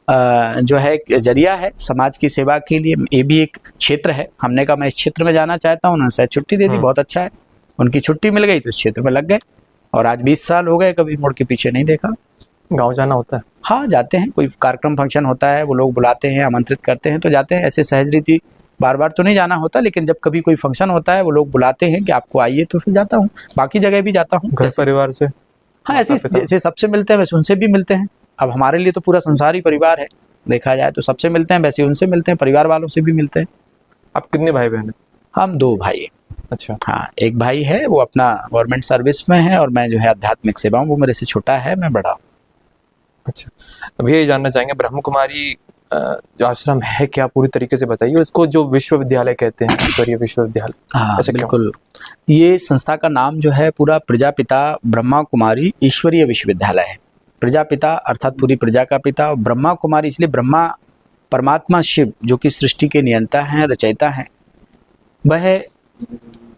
जो है जरिया है समाज की सेवा के लिए। ये भी एक क्षेत्र है। हमने कहा मैं इस क्षेत्र में जाना चाहता हूँ, उन्होंने शायद छुट्टी दे दी, बहुत अच्छा है। उनकी छुट्टी मिल गई तो इस क्षेत्र में लग गए और आज 20 साल हो गए, कभी मुड़ के पीछे नहीं देखा। गाँव जाना होता है? हाँ, जाते हैं। कोई कार्यक्रम फंक्शन होता है, वो लोग बुलाते हैं, आमंत्रित करते हैं तो जाते हैं। ऐसे सहज रीति बार बार तो नहीं जाना होता, लेकिन जब कभी कोई फंक्शन होता है वो लोग बुलाते हैं कि आपको आइए, तो फिर जाता हूँ। बाकी जगह भी जाता हूँ। घर परिवार से? हाँ, ऐसे जैसे सबसे मिलते हैं वैसे उनसे भी मिलते हैं। अब हमारे लिए तो पूरा संसार ही परिवार है, देखा जाए तो सबसे मिलते हैं, वैसे उनसे मिलते हैं, परिवार वालों से भी मिलते हैं। आप कितने भाई बहन हैं? हम 2 भाई हैं। अच्छा। हाँ, एक भाई है वो अपना गवर्नमेंट सर्विस में है और मैं जो है आध्यात्मिक सेवा हूँ, वो मेरे से छोटा है, मैं बड़ा हूँ। अच्छा, अभी ये जानना चाहेंगे ब्रह्म कुमारी जो आश्रम है क्या पूरी तरीके से बताइए। इसको जो विश्वविद्यालय कहते हैं, ईश्वरीय विश्वविद्यालय, हाँ बिल्कुल। ये संस्था का नाम जो है पूरा प्रजापिता ब्रह्मा कुमारी ईश्वरीय विश्वविद्यालय है। प्रजापिता अर्थात पूरी प्रजा का पिता, ब्रह्मा कुमारी इसलिए ब्रह्मा परमात्मा शिव जो कि सृष्टि के नियंता हैं, रचयिता हैं, वह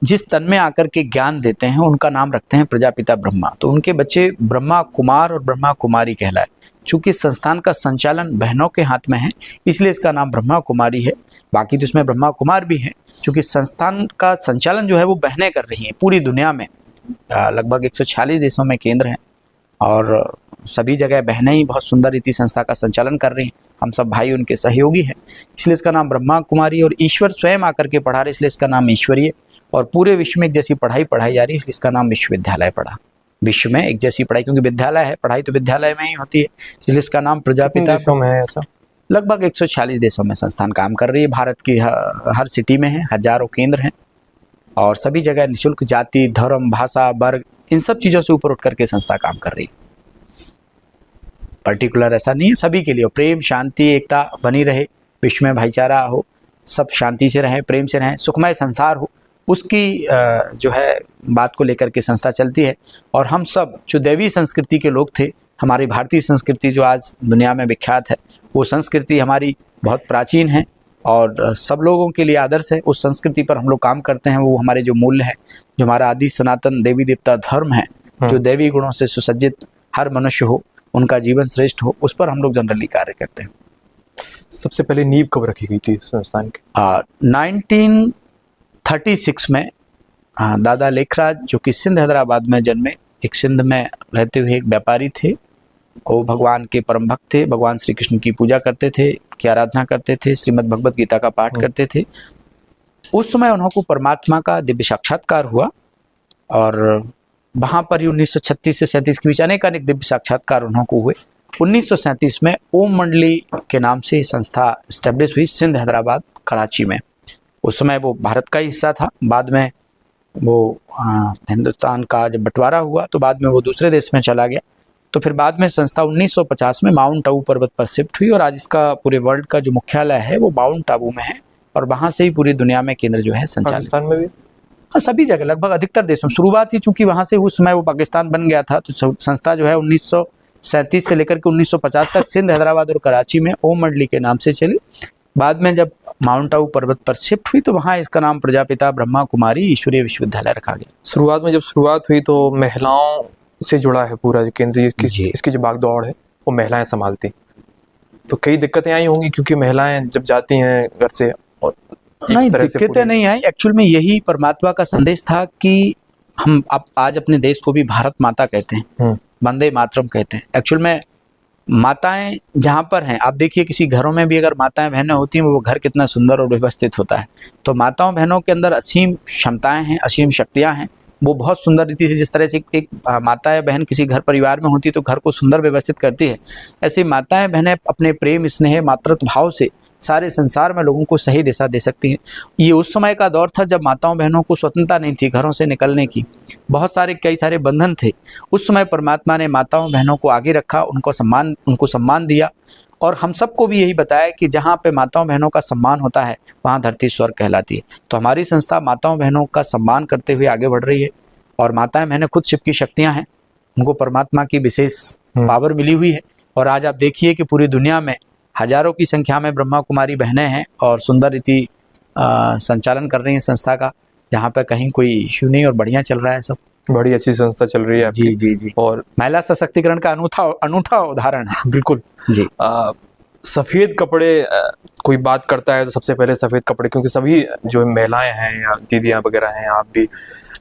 जिस तन में आकर के ज्ञान देते हैं उनका नाम रखते हैं प्रजापिता ब्रह्मा। तो उनके बच्चे ब्रह्मा कुमार और ब्रह्मा कुमारी कहलाए। चूंकि संस्थान का संचालन बहनों के हाथ में है, इसलिए इसका नाम ब्रह्मा कुमारी है। बाकी तो इसमें ब्रह्मा कुमार भी है, क्योंकि संस्थान का संचालन जो है वो बहनें कर रही हैं पूरी दुनिया में। लगभग 146 देशों में केंद्र हैं और सभी जगह बहनें ही बहुत सुंदर रीति संस्था का संचालन कर रही हैं। हम सब भाई उनके सहयोगी हैं, इसलिए इसका नाम ब्रह्मा कुमारी। और ईश्वर स्वयं आकर के पढ़ा रहे, इसलिए इसका नाम ईश्वरीय। और पूरे विश्व में एक जैसी पढ़ाई पढ़ाई जा रही है, इसलिए इसका नाम विश्वविद्यालय पड़ा। विश्व में एक जैसी पढ़ाई, क्योंकि विद्यालय है, पढ़ाई तो विद्यालय में ही होती है, इसलिए इसका नाम प्रजापिता। देशों में है ऐसा? लगभग 146 देशों में संस्थान काम कर रही है। भारत की हर सिटी में है, हजारों केंद्र हैं और सभी जगह निःशुल्क जाति, धर्म, भाषा, वर्ग, इन सब चीज़ों से ऊपर उठ करके संस्था काम कर रही है। पर्टिकुलर ऐसा नहीं है, सभी के लिए प्रेम, शांति, एकता बनी रहे, विश्व में भाईचारा हो, सब शांति से रहें, प्रेम से रहें, सुखमय संसार हो, उसकी जो है बात को लेकर के संस्था चलती है। और हम सब जो दैवी संस्कृति के लोग थे, हमारी भारतीय संस्कृति जो आज दुनिया में विख्यात है, वो संस्कृति हमारी बहुत प्राचीन है और सब लोगों के लिए आदर्श है। उस संस्कृति पर हम लोग काम करते हैं। वो हमारे जो मूल्य है, जो हमारा आदि सनातन देवी देवता धर्म है, जो दैवी गुणों से सुसज्जित हर मनुष्य हो, उनका जीवन श्रेष्ठ हो, उस पर हम लोग जनरली कार्य करते हैं। सबसे पहले नींव कब रखी गई थी संस्थान की? 1936 में दादा लेखराज, जो कि सिंध हैदराबाद में जन्मे, एक सिंध में रहते हुए एक व्यापारी थे। वो भगवान के परम भक्त थे, भगवान श्री कृष्ण की पूजा करते थे, की आराधना करते थे, श्रीमद् भगवत गीता का पाठ करते थे। उस समय उनको परमात्मा का दिव्य साक्षात्कार हुआ और वहाँ पर ही 1936 से 37 के बीच अनेक दिव्य साक्षात्कार उनको हुए। 1937 में ओम मंडली के नाम से संस्था स्टैब्लिश हुई सिंध हैदराबाद कराची में। उस समय वो भारत का हिस्सा था। बाद में वो हिंदुस्तान का जब बंटवारा हुआ तो बाद में वो दूसरे देश में चला गया। तो फिर बाद में संस्था 1950 में माउंट आबू पर्वत पर शिफ्ट हुई और आज इसका पूरे वर्ल्ड का जो मुख्यालय है वो माउंट आबू में है और वहाँ से ही पूरी दुनिया में केंद्र जो है संचालित। पाकिस्तान में भी? हाँ, सभी जगह, लगभग अधिकतर देशों में। शुरुआत ही चूंकि वहाँ से उस समय वो पाकिस्तान बन गया था, तो संस्था जो है 1937 से लेकर के 1950 तक सिंध, हैदराबाद और कराची में ओम मंडली के नाम से चली। बाद में जब माउंट आबू पर्वत पर शिफ्ट हुई तो वहाँ इसका नाम प्रजापिता ब्रह्मा कुमारी ईश्वरीय विश्वविद्यालय रखा गया। शुरुआत में जब शुरुआत हुई तो महिलाओं से जुड़ा है पूरा जो केंद्र, इसकी जो भागदौड़ है वो महिलाएं संभालती। तो कई दिक्कतें आई होंगी क्योंकि महिलाएं जब जाती हैं घर से और नहीं, दिक्कतें नहीं आई। एक्चुअल में यही परमात्मा का संदेश था कि हम आज अपने देश को भी भारत माता कहते हैं, वंदे मातरम कहते हैं। एक्चुअल में माताएं जहाँ पर हैं, आप देखिए किसी घरों में भी अगर माताएं बहनें होती हैं वो घर कितना सुंदर और व्यवस्थित होता है। तो माताओं बहनों के अंदर असीम क्षमताएं हैं, असीम शक्तियां हैं। वो बहुत सुंदर रीति से, जिस तरह से एक माता या बहन किसी घर परिवार में होती है तो घर को सुंदर व्यवस्थित करती है, ऐसे माताएं बहनें अपने प्रेम, स्नेह, मातृत्व भाव से सारे संसार में लोगों को सही दिशा दे सकती हैं। ये उस समय का दौर था जब माताओं बहनों को स्वतंत्रता नहीं थी घरों से निकलने की, बहुत सारे कई सारे बंधन थे। उस समय परमात्मा ने माताओं बहनों को आगे रखा, उनको सम्मान दिया और हम सबको भी यही बताया कि जहाँ पे माताओं बहनों का सम्मान होता है वहाँ धरती स्वर्ग कहलाती है। तो हमारी संस्था माताओं बहनों का सम्मान करते हुए आगे बढ़ रही है और माताएं बहनें खुद शिव की शक्तियाँ हैं, उनको परमात्मा की विशेष पावर मिली हुई है। और आज आप देखिए कि पूरी दुनिया में हजारों की संख्या में ब्रह्मा कुमारी बहनें हैं और सुंदर रीति संचालन कर रही हैं संस्था का, जहाँ पे कहीं कोई इश्यू नहीं और बढ़िया चल रहा है सब। बड़ी अच्छी संस्था चल रही है आपकी। जी जी जी। और महिला सशक्तिकरण का अनूठा उदाहरण है। बिल्कुल जी। सफ़ेद कपड़े, कोई बात करता है तो सबसे पहले सफ़ेद कपड़े, क्योंकि सभी जो महिलाएं हैं या दीदियाँ वगैरह हैं, आप भी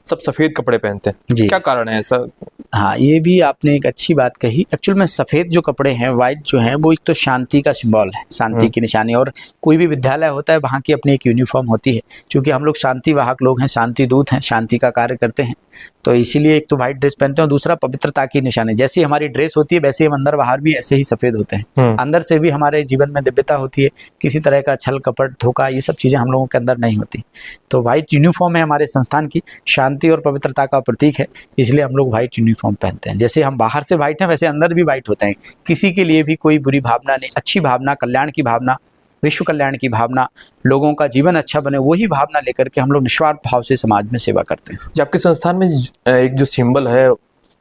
सब सफ़ेद कपड़े पहनते हैं जी। क्या कारण है ऐसा? हाँ, ये भी आपने एक अच्छी बात कही। एक्चुअल में सफ़ेद जो कपड़े हैं, वाइट जो हैं, वो एक तो शांति का सिंबल है, शांति की निशानी। और कोई भी विद्यालय होता है वहाँ की अपनी एक यूनिफॉर्म होती है, क्योंकि हम लोग शांति वाहक लोग हैं, शांति दूत हैं, शांति का कार्य करते हैं। तो इसीलिए एक तो वाइट ड्रेस पहनते हैं और दूसरा पवित्रता की निशानी। जैसी हमारी ड्रेस होती है वैसे हम अंदर बाहर भी ऐसे ही सफ़ेद होते हैं। अंदर से भी हमारे जीवन में दिव्यता होती है, किसी तरह का छल कपट धोखा ये सब चीज़ें हम लोगों के अंदर नहीं होती। तो वाइट यूनिफॉर्म है हमारे संस्थान की, शांति और पवित्रता का प्रतीक है, इसलिए हम लोग वाइट यूनिफॉर्म पहनते हैं। जैसे हम बाहर से वाइट हैं वैसे अंदर भी वाइट होते हैं। किसी के लिए भी कोई बुरी भावना नहीं, अच्छी भावना, कल्याण की भावना, विश्व कल्याण की भावना, लोगों का जीवन अच्छा बने, वही भावना लेकर के हम लोग निस्वार्थ भाव से समाज में सेवा करते हैं। जो आपके संस्थान में एक जो सिंबल है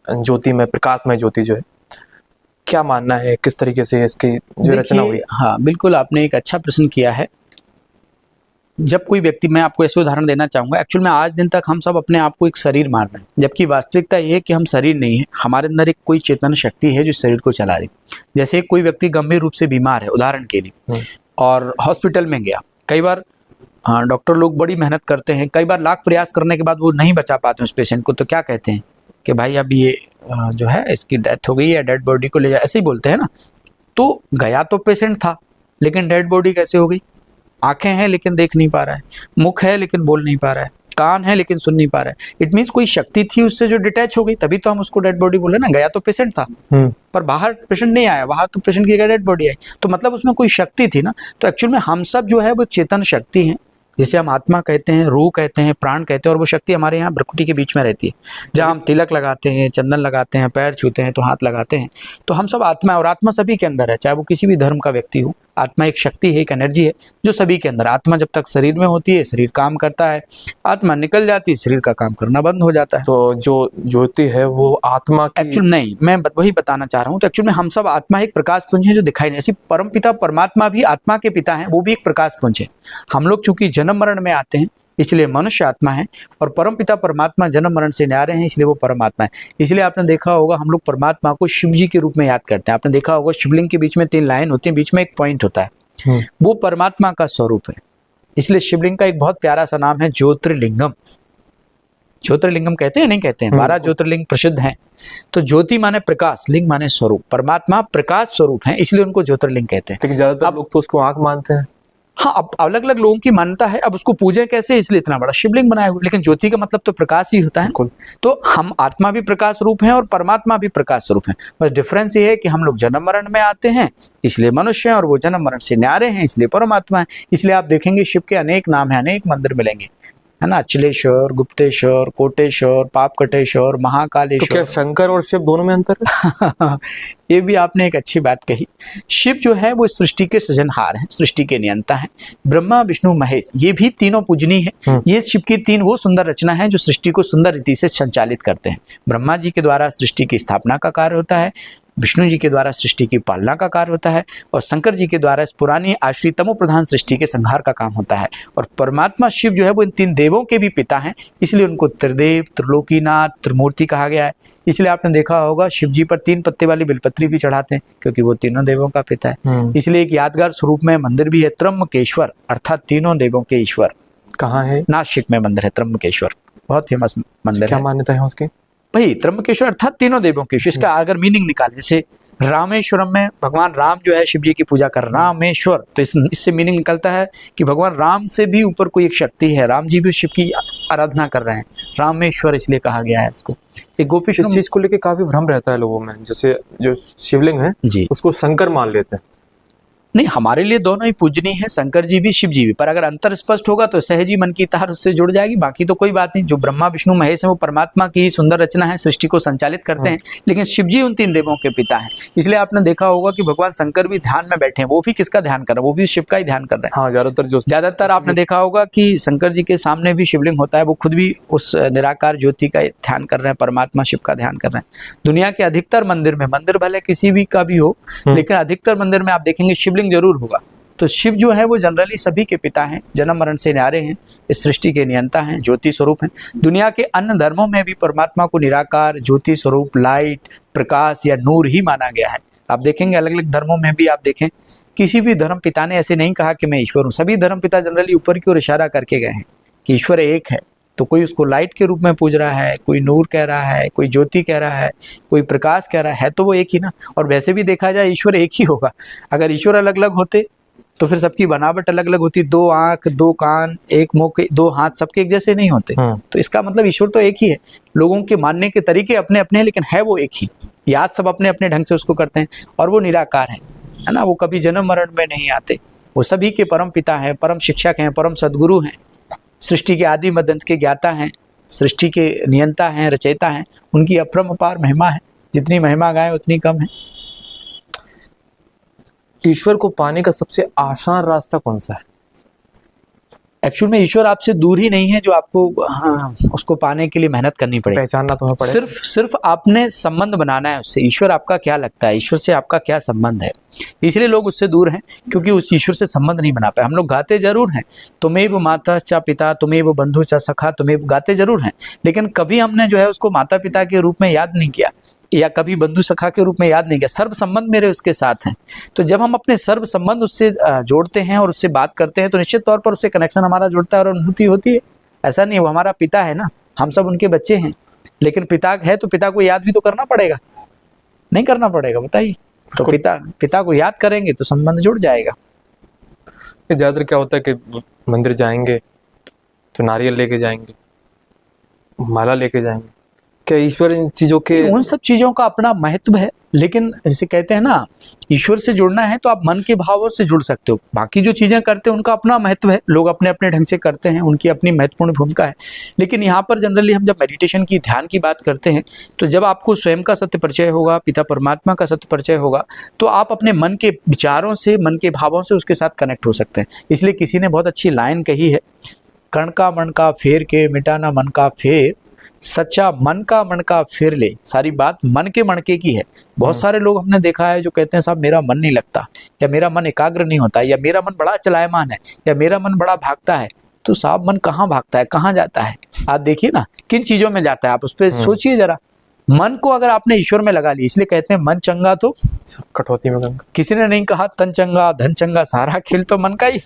ज्योति में, प्रकाश में ज्योति जो है, क्या मानना है, किस तरीके से इसकी जो रचना हुई? हाँ बिल्कुल, आपने एक अच्छा प्रश्न किया है। जब कोई व्यक्ति, मैं आपको ऐसे उदाहरण देना चाहूँगा। एक्चुअल में आज दिन तक हम सब अपने आप को एक शरीर मान रहे हैं, जबकि वास्तविकता ये है कि हम शरीर नहीं है, हमारे अंदर एक कोई चेतन शक्ति है जो शरीर को चला रही। जैसे कोई व्यक्ति गंभीर रूप से बीमार है उदाहरण के लिए और हॉस्पिटल में गया, कई बार डॉक्टर लोग बड़ी मेहनत करते हैं, कई बार लाख प्रयास करने के बाद वो नहीं बचा पाते उस पेशेंट को, तो क्या कहते हैं कि भाई अब ये जो है इसकी डेथ हो गई है, डेड बॉडी को ले जाए, ऐसे ही बोलते हैं ना। तो गया तो पेशेंट था लेकिन डेड बॉडी कैसे हो गई? आंखें हैं लेकिन देख नहीं पा रहा है, मुख है लेकिन बोल नहीं पा रहा है, कान है लेकिन सुन नहीं पा रहा है। इट मीन्स कोई शक्ति थी उससे जो डिटैच हो गई, तभी तो हम उसको डेड बॉडी बोले ना। गया तो पेशेंट था पर बाहर पेशेंट नहीं आया, बाहर तो पेशेंट की जगह डेड बॉडी आई, तो मतलब उसमें कोई शक्ति थी ना। तो एक्चुअल में हम सब जो है वो एक चेतन शक्ति है, जिसे हम आत्मा कहते हैं, रूह कहते हैं, प्राण कहते हैं। और वो शक्ति हमारे यहाँ भ्रुकुटी के बीच में रहती है, जहाँ हम तिलक लगाते हैं, चंदन लगाते हैं, पैर छूते हैं तो हाथ लगाते हैं। तो हम सब आत्मा है और आत्मा सभी के अंदर है, चाहे वो किसी भी धर्म का व्यक्ति हो, आत्मा एक शक्ति है, एक एनर्जी है जो सभी के अंदर। आत्मा जब तक शरीर में होती है शरीर काम करता है, आत्मा निकल जाती है शरीर का काम करना बंद हो जाता है। तो जो ज्योति है वो आत्मा की एक्चुअल नहीं, मैं वही बताना चाह रहा हूँ। तो एक्चुअल में हम सब आत्मा एक प्रकाश पुंज है जो दिखाई नहीं। ऐसी परम पिता परमात्मा भी आत्मा के पिता हैं, वो भी एक प्रकाश पुंज है। हम लोग चूंकि जन्म मरण में आते हैं इसलिए मनुष्य आत्मा है, और परम पिता परमात्मा जन्म मरण से न्यारे हैं इसलिए वो परमात्मा है। इसलिए आपने देखा होगा हम लोग परमात्मा को शिव जी के रूप में याद करते हैं। आपने देखा होगा शिवलिंग के बीच में 3 लाइन होती है, बीच में एक पॉइंट होता है, वो परमात्मा का स्वरूप है। इसलिए शिवलिंग का एक बहुत प्यारा सा नाम है ज्योतिर्लिंगम। ज्योतिर्लिंगम कहते हैं, नहीं कहते हैं? 12 ज्योतिर्लिंग प्रसिद्ध हैं। तो ज्योति माने प्रकाश, लिंग माने स्वरूप। परमात्मा प्रकाश स्वरूप है इसलिए उनको ज्योतिर्लिंग कहते हैं। लेकिन ज्यादातर लोग तो उसको आंख मानते हैं। हाँ, अब अलग अलग लोगों की मान्यता है। अब उसको पूजे कैसे, इसलिए इतना बड़ा शिवलिंग बनाया हुआ। लेकिन ज्योति का मतलब तो प्रकाश ही होता है। तो हम आत्मा भी प्रकाश रूप हैं और परमात्मा भी प्रकाश स्वरूप हैं। बस डिफरेंस ये है कि हम लोग जन्म मरण में आते हैं इसलिए मनुष्य हैं, और वो जन्म मरण से न्यारे हैं इसलिए परमात्मा है। इसलिए आप देखेंगे शिव के अनेक नाम हैं, अनेक मंदिर मिलेंगे, है ना? अचलेश्वर, गुप्तेश्वर, कोटेश्वर, पापकटेश्वर, तो महाकालेश्वर। क्या शंकर और शिव दोनों में अंतर है? ये भी आपने एक अच्छी बात कही। शिव जो है वो सृष्टि के सृजनहार हैं, सृष्टि के नियंता हैं। ब्रह्मा विष्णु महेश ये भी तीनों पूजनीय हैं। ये शिव की 3 वो सुंदर रचना है जो सृष्टि को सुंदर रीति से संचालित करते हैं। ब्रह्मा जी के द्वारा सृष्टि की स्थापना का कार्य होता है, विष्णु जी के द्वारा सृष्टि की पालना का कार्य होता है, और शंकर जी के द्वारा इस पुरानी आश्रित तमो प्रधान सृष्टि के संहार का काम होता है। और परमात्मा शिव जो है वो इन 3 देवों के भी पिता हैं, इसलिए उनको त्रिदेव, त्रिलोकीनाथ, त्रिमूर्ति कहा गया है। इसलिए आपने देखा होगा शिव जी पर 3 पत्ते वाली बिलपत्री भी चढ़ाते हैं क्योंकि वो तीनों देवों का पिता है। इसलिए एक यादगार स्वरूप में मंदिर भी है, त्र्यंबकेश्वर, अर्थात तीनों देवों के ईश्वर। कहाँ है? नासिक में मंदिर है त्र्यंबकेश्वर, बहुत फेमस मंदिर है। क्या मान्यता है उसकी? भाई त्र्यंबकेश्वर अर्थात तीनों देवों के। इसका अगर मीनिंग निकाले, जैसे रामेश्वरम में भगवान राम जो है शिव जी की पूजा कर, रामेश्वर, तो इससे मीनिंग निकलता है कि भगवान राम से भी ऊपर कोई एक शक्ति है। राम जी भी शिव की आराधना कर रहे हैं, रामेश्वर इसलिए कहा गया है इसको। एक गोपीश्वर, इस चीज को लेके काफी भ्रम रहता है लोगों में। जैसे जो शिवलिंग है जी उसको शंकर मान लेते हैं। नहीं, हमारे लिए दोनों ही पूजनीय है, शंकर जी भी शिव जी भी। पर अगर अंतर स्पष्ट होगा तो सहज ही मन की तार उससे जुड़ जाएगी, बाकी तो कोई बात नहीं। जो ब्रह्मा विष्णु महेश है वो परमात्मा की सुंदर रचना है, सृष्टि को संचालित करते हैं, लेकिन शिव जी उन 3 देवों के पिता हैं। इसलिए आपने देखा होगा कि भगवान शंकर भी ध्यान में बैठे हैं। वो भी किसका ध्यान कर रहे हैं? वो भी शिव का ही ध्यान कर रहे हैं। हाँ, ज्यादातर आपने देखा होगा कि शंकर जी के सामने भी शिवलिंग होता है, वो खुद भी उस निराकार ज्योति का ध्यान कर रहे हैं, परमात्मा शिव का ध्यान कर रहे हैं। दुनिया के अधिकतर मंदिर में, मंदिर भले किसी भी का भी हो, लेकिन अधिकतर मंदिर में आप देखेंगे शिवलिंग जरूर होगा। तो शिव जो है वो जनरली सभी के पिता हैं, जन्म मरण से न्यारे हैं, इस सृष्टि के नियंता हैं, ज्योति स्वरूप हैं। दुनिया के अन्य धर्मों में भी परमात्मा को निराकार, ज्योति स्वरूप, लाइट, प्रकाश या नूर ही माना गया है। आप देखेंगे अलग अलग धर्मों में भी, आप देखें किसी भी धर्म पिता ने ऐसे नहीं कहा कि मैं ईश्वर हूँ। सभी धर्म पिता जनरली ऊपर की ओर इशारा करके गए हैं कि ईश्वर एक है। तो कोई उसको लाइट के रूप में पूज रहा है, कोई नूर कह रहा है, कोई ज्योति कह रहा है, कोई प्रकाश कह रहा है, तो वो एक ही ना। और वैसे भी देखा जाए ईश्वर एक ही होगा। अगर ईश्वर अलग अलग होते तो फिर सबकी बनावट अलग अलग होती। 2 आंख, 2 कान, 1 मुख, 2 हाथ, सबके एक जैसे नहीं होते। तो इसका मतलब ईश्वर तो एक ही है। लोगों के मानने के तरीके अपने अपने हैं, लेकिन है वो एक ही। याद सब अपने अपने ढंग से उसको करते हैं, और वो निराकार है ना। वो कभी जन्म मरण में नहीं आते। वो सभी के परम पिता हैं, परम शिक्षक हैं, परम सदगुरु हैं, सृष्टि के आदि मध्य अंत के ज्ञाता हैं, सृष्टि के नियंता हैं, रचयिता हैं। उनकी अपरंपार महिमा है, जितनी महिमा गाए उतनी कम है। ईश्वर को पाने का सबसे आसान रास्ता कौन सा है? एक्चुअल में ईश्वर आपसे दूर ही नहीं है जो आपको उसको पाने के लिए मेहनत करनी पड़ेगी, पहचानना तुम्हें पड़ेगा। सिर्फ आपने संबंध बनाना है उससे। ईश्वर आपका क्या लगता है, ईश्वर से आपका क्या संबंध है? इसलिए लोग उससे दूर हैं क्योंकि उस ईश्वर से संबंध नहीं बना पाए। हम लोग गाते जरूर हैं, तुम्हें माता चा पिता, तुम्हें बंधु चा सखा, तुम्हें गाते जरूर हैं, लेकिन कभी हमने जो है उसको माता पिता के रूप में याद नहीं किया, या कभी बंधु सखा के रूप में याद नहीं किया। सर्व संबंध मेरे उसके साथ हैं। तो जब हम अपने सर्व संबंध उससे जोड़ते हैं और उससे बात करते हैं तो निश्चित तौर पर उससे कनेक्शन हमारा जुड़ता है और अनुभूति होती है। ऐसा नहीं है, वो हमारा पिता है ना, हम सब उनके बच्चे हैं, लेकिन पिता है तो पिता को याद भी तो करना पड़ेगा, नहीं करना पड़ेगा? बताइए। तो पिता को याद करेंगे तो संबंध जुड़ जाएगा। ज्यादातर क्या होता है कि मंदिर जाएंगे तो नारियल लेके जाएंगे, माला लेके जाएंगे। क्या ईश्वर इन चीजों के, उन सब चीजों का अपना महत्व है, लेकिन जैसे कहते हैं ना, ईश्वर से जुड़ना है तो आप मन के भावों से जुड़ सकते हो। बाकी जो चीजें करते हैं उनका अपना महत्व है, लोग अपने अपने ढंग से करते हैं, उनकी अपनी महत्वपूर्ण भूमिका है। लेकिन यहाँ पर जनरली हम जब मेडिटेशन की, ध्यान की बात करते हैं, तो जब आपको स्वयं का सत्य परिचय होगा, पिता परमात्मा का सत्य परिचय होगा, तो आप अपने मन के विचारों से, मन के भावों से उसके साथ कनेक्ट हो सकते हैं। इसलिए किसी ने बहुत अच्छी लाइन कही है, कण का मन का फेर के मिटाना मन का फेर, सच्चा मन का फेर ले। सारी बात मन के मणके की है। बहुत सारे लोग हमने देखा है जो कहते हैं साहब मेरा मन नहीं लगता, या मेरा मन एकाग्र नहीं होता, या मेरा मन बड़ा चलायमान है, या मेरा मन बड़ा भागता है। तो साहब मन कहाँ भागता है, कहाँ जाता है? आप देखिए ना किन चीजों में जाता है, आप उस पर सोचिए जरा। मन को अगर आपने ईश्वर में लगा लिया, इसलिए कहते हैं मन चंगा तो कटौती में गंगा। किसी ने नहीं कहा तन चंगा धन चंगा, सारा खेल तो मन का ही।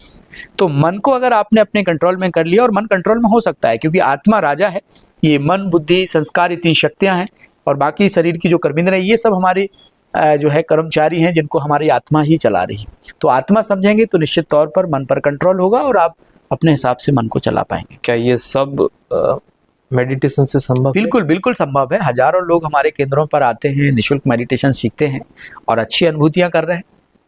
तो मन को अगर आपने अपने कंट्रोल में कर लिया, और मन कंट्रोल में हो सकता है क्योंकि आत्मा राजा है, ये मन बुद्धि संस्कार इतनी शक्तियां हैं, और बाकी शरीर की जो कर्मेंद्रियां, ये सब हमारे जो है कर्मचारी हैं जिनको हमारी आत्मा ही चला रही है। तो आत्मा समझेंगे तो निश्चित तौर पर मन पर कंट्रोल होगा और आप अपने हिसाब से मन को चला पाएंगे। क्या ये सब मेडिटेशन से संभव है? बिल्कुल बिल्कुल संभव है। हजारों लोग हमारे केंद्रों पर आते हैं, निःशुल्क मेडिटेशन सीखते हैं और अच्छी अनुभूतियां कर रहे हैं।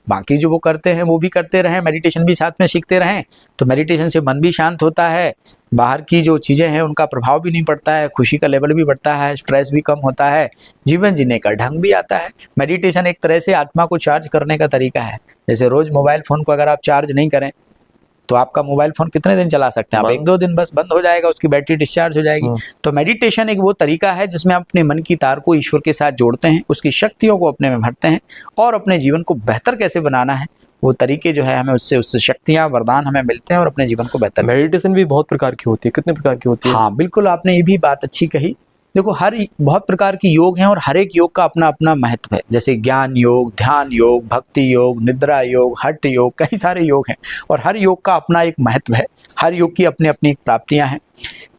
बाकी जो वो करते हैं वो भी करते रहें, मेडिटेशन भी साथ में सीखते रहें, तो मेडिटेशन से मन भी शांत होता है, बाहर की जो चीज़ें हैं उनका प्रभाव भी नहीं पड़ता है, खुशी का लेवल भी बढ़ता है, स्ट्रेस भी कम होता है, जीवन जीने का ढंग भी आता है। मेडिटेशन एक तरह से आत्मा को चार्ज करने का तरीका है। जैसे रोज मोबाइल फ़ोन को अगर आप चार्ज नहीं करें तो आपका मोबाइल फोन कितने दिन चला सकते हैं आप? 1-2 दिन बस बंद हो जाएगा, उसकी बैटरी डिस्चार्ज हो जाएगी। तो मेडिटेशन एक वो तरीका है जिसमें आप अपने मन की तार को ईश्वर के साथ जोड़ते हैं, उसकी शक्तियों को अपने में भरते हैं, और अपने जीवन को बेहतर कैसे बनाना है वो तरीके जो है हमें उससे शक्तियां वरदान हमें मिलते हैं और अपने जीवन को बेहतर। मेडिटेशन भी बहुत प्रकार की होती है, कितने प्रकार की होती है? हाँ बिल्कुल, आपने ये भी बात अच्छी कही। देखो बहुत प्रकार की योग हैं और हर एक योग का अपना अपना महत्व है। जैसे ज्ञान योग, ध्यान योग, भक्ति योग, निद्रा योग, हठ योग, कई सारे योग हैं और हर योग का अपना एक महत्व है, हर योग की अपनी अपनी प्राप्तियां हैं।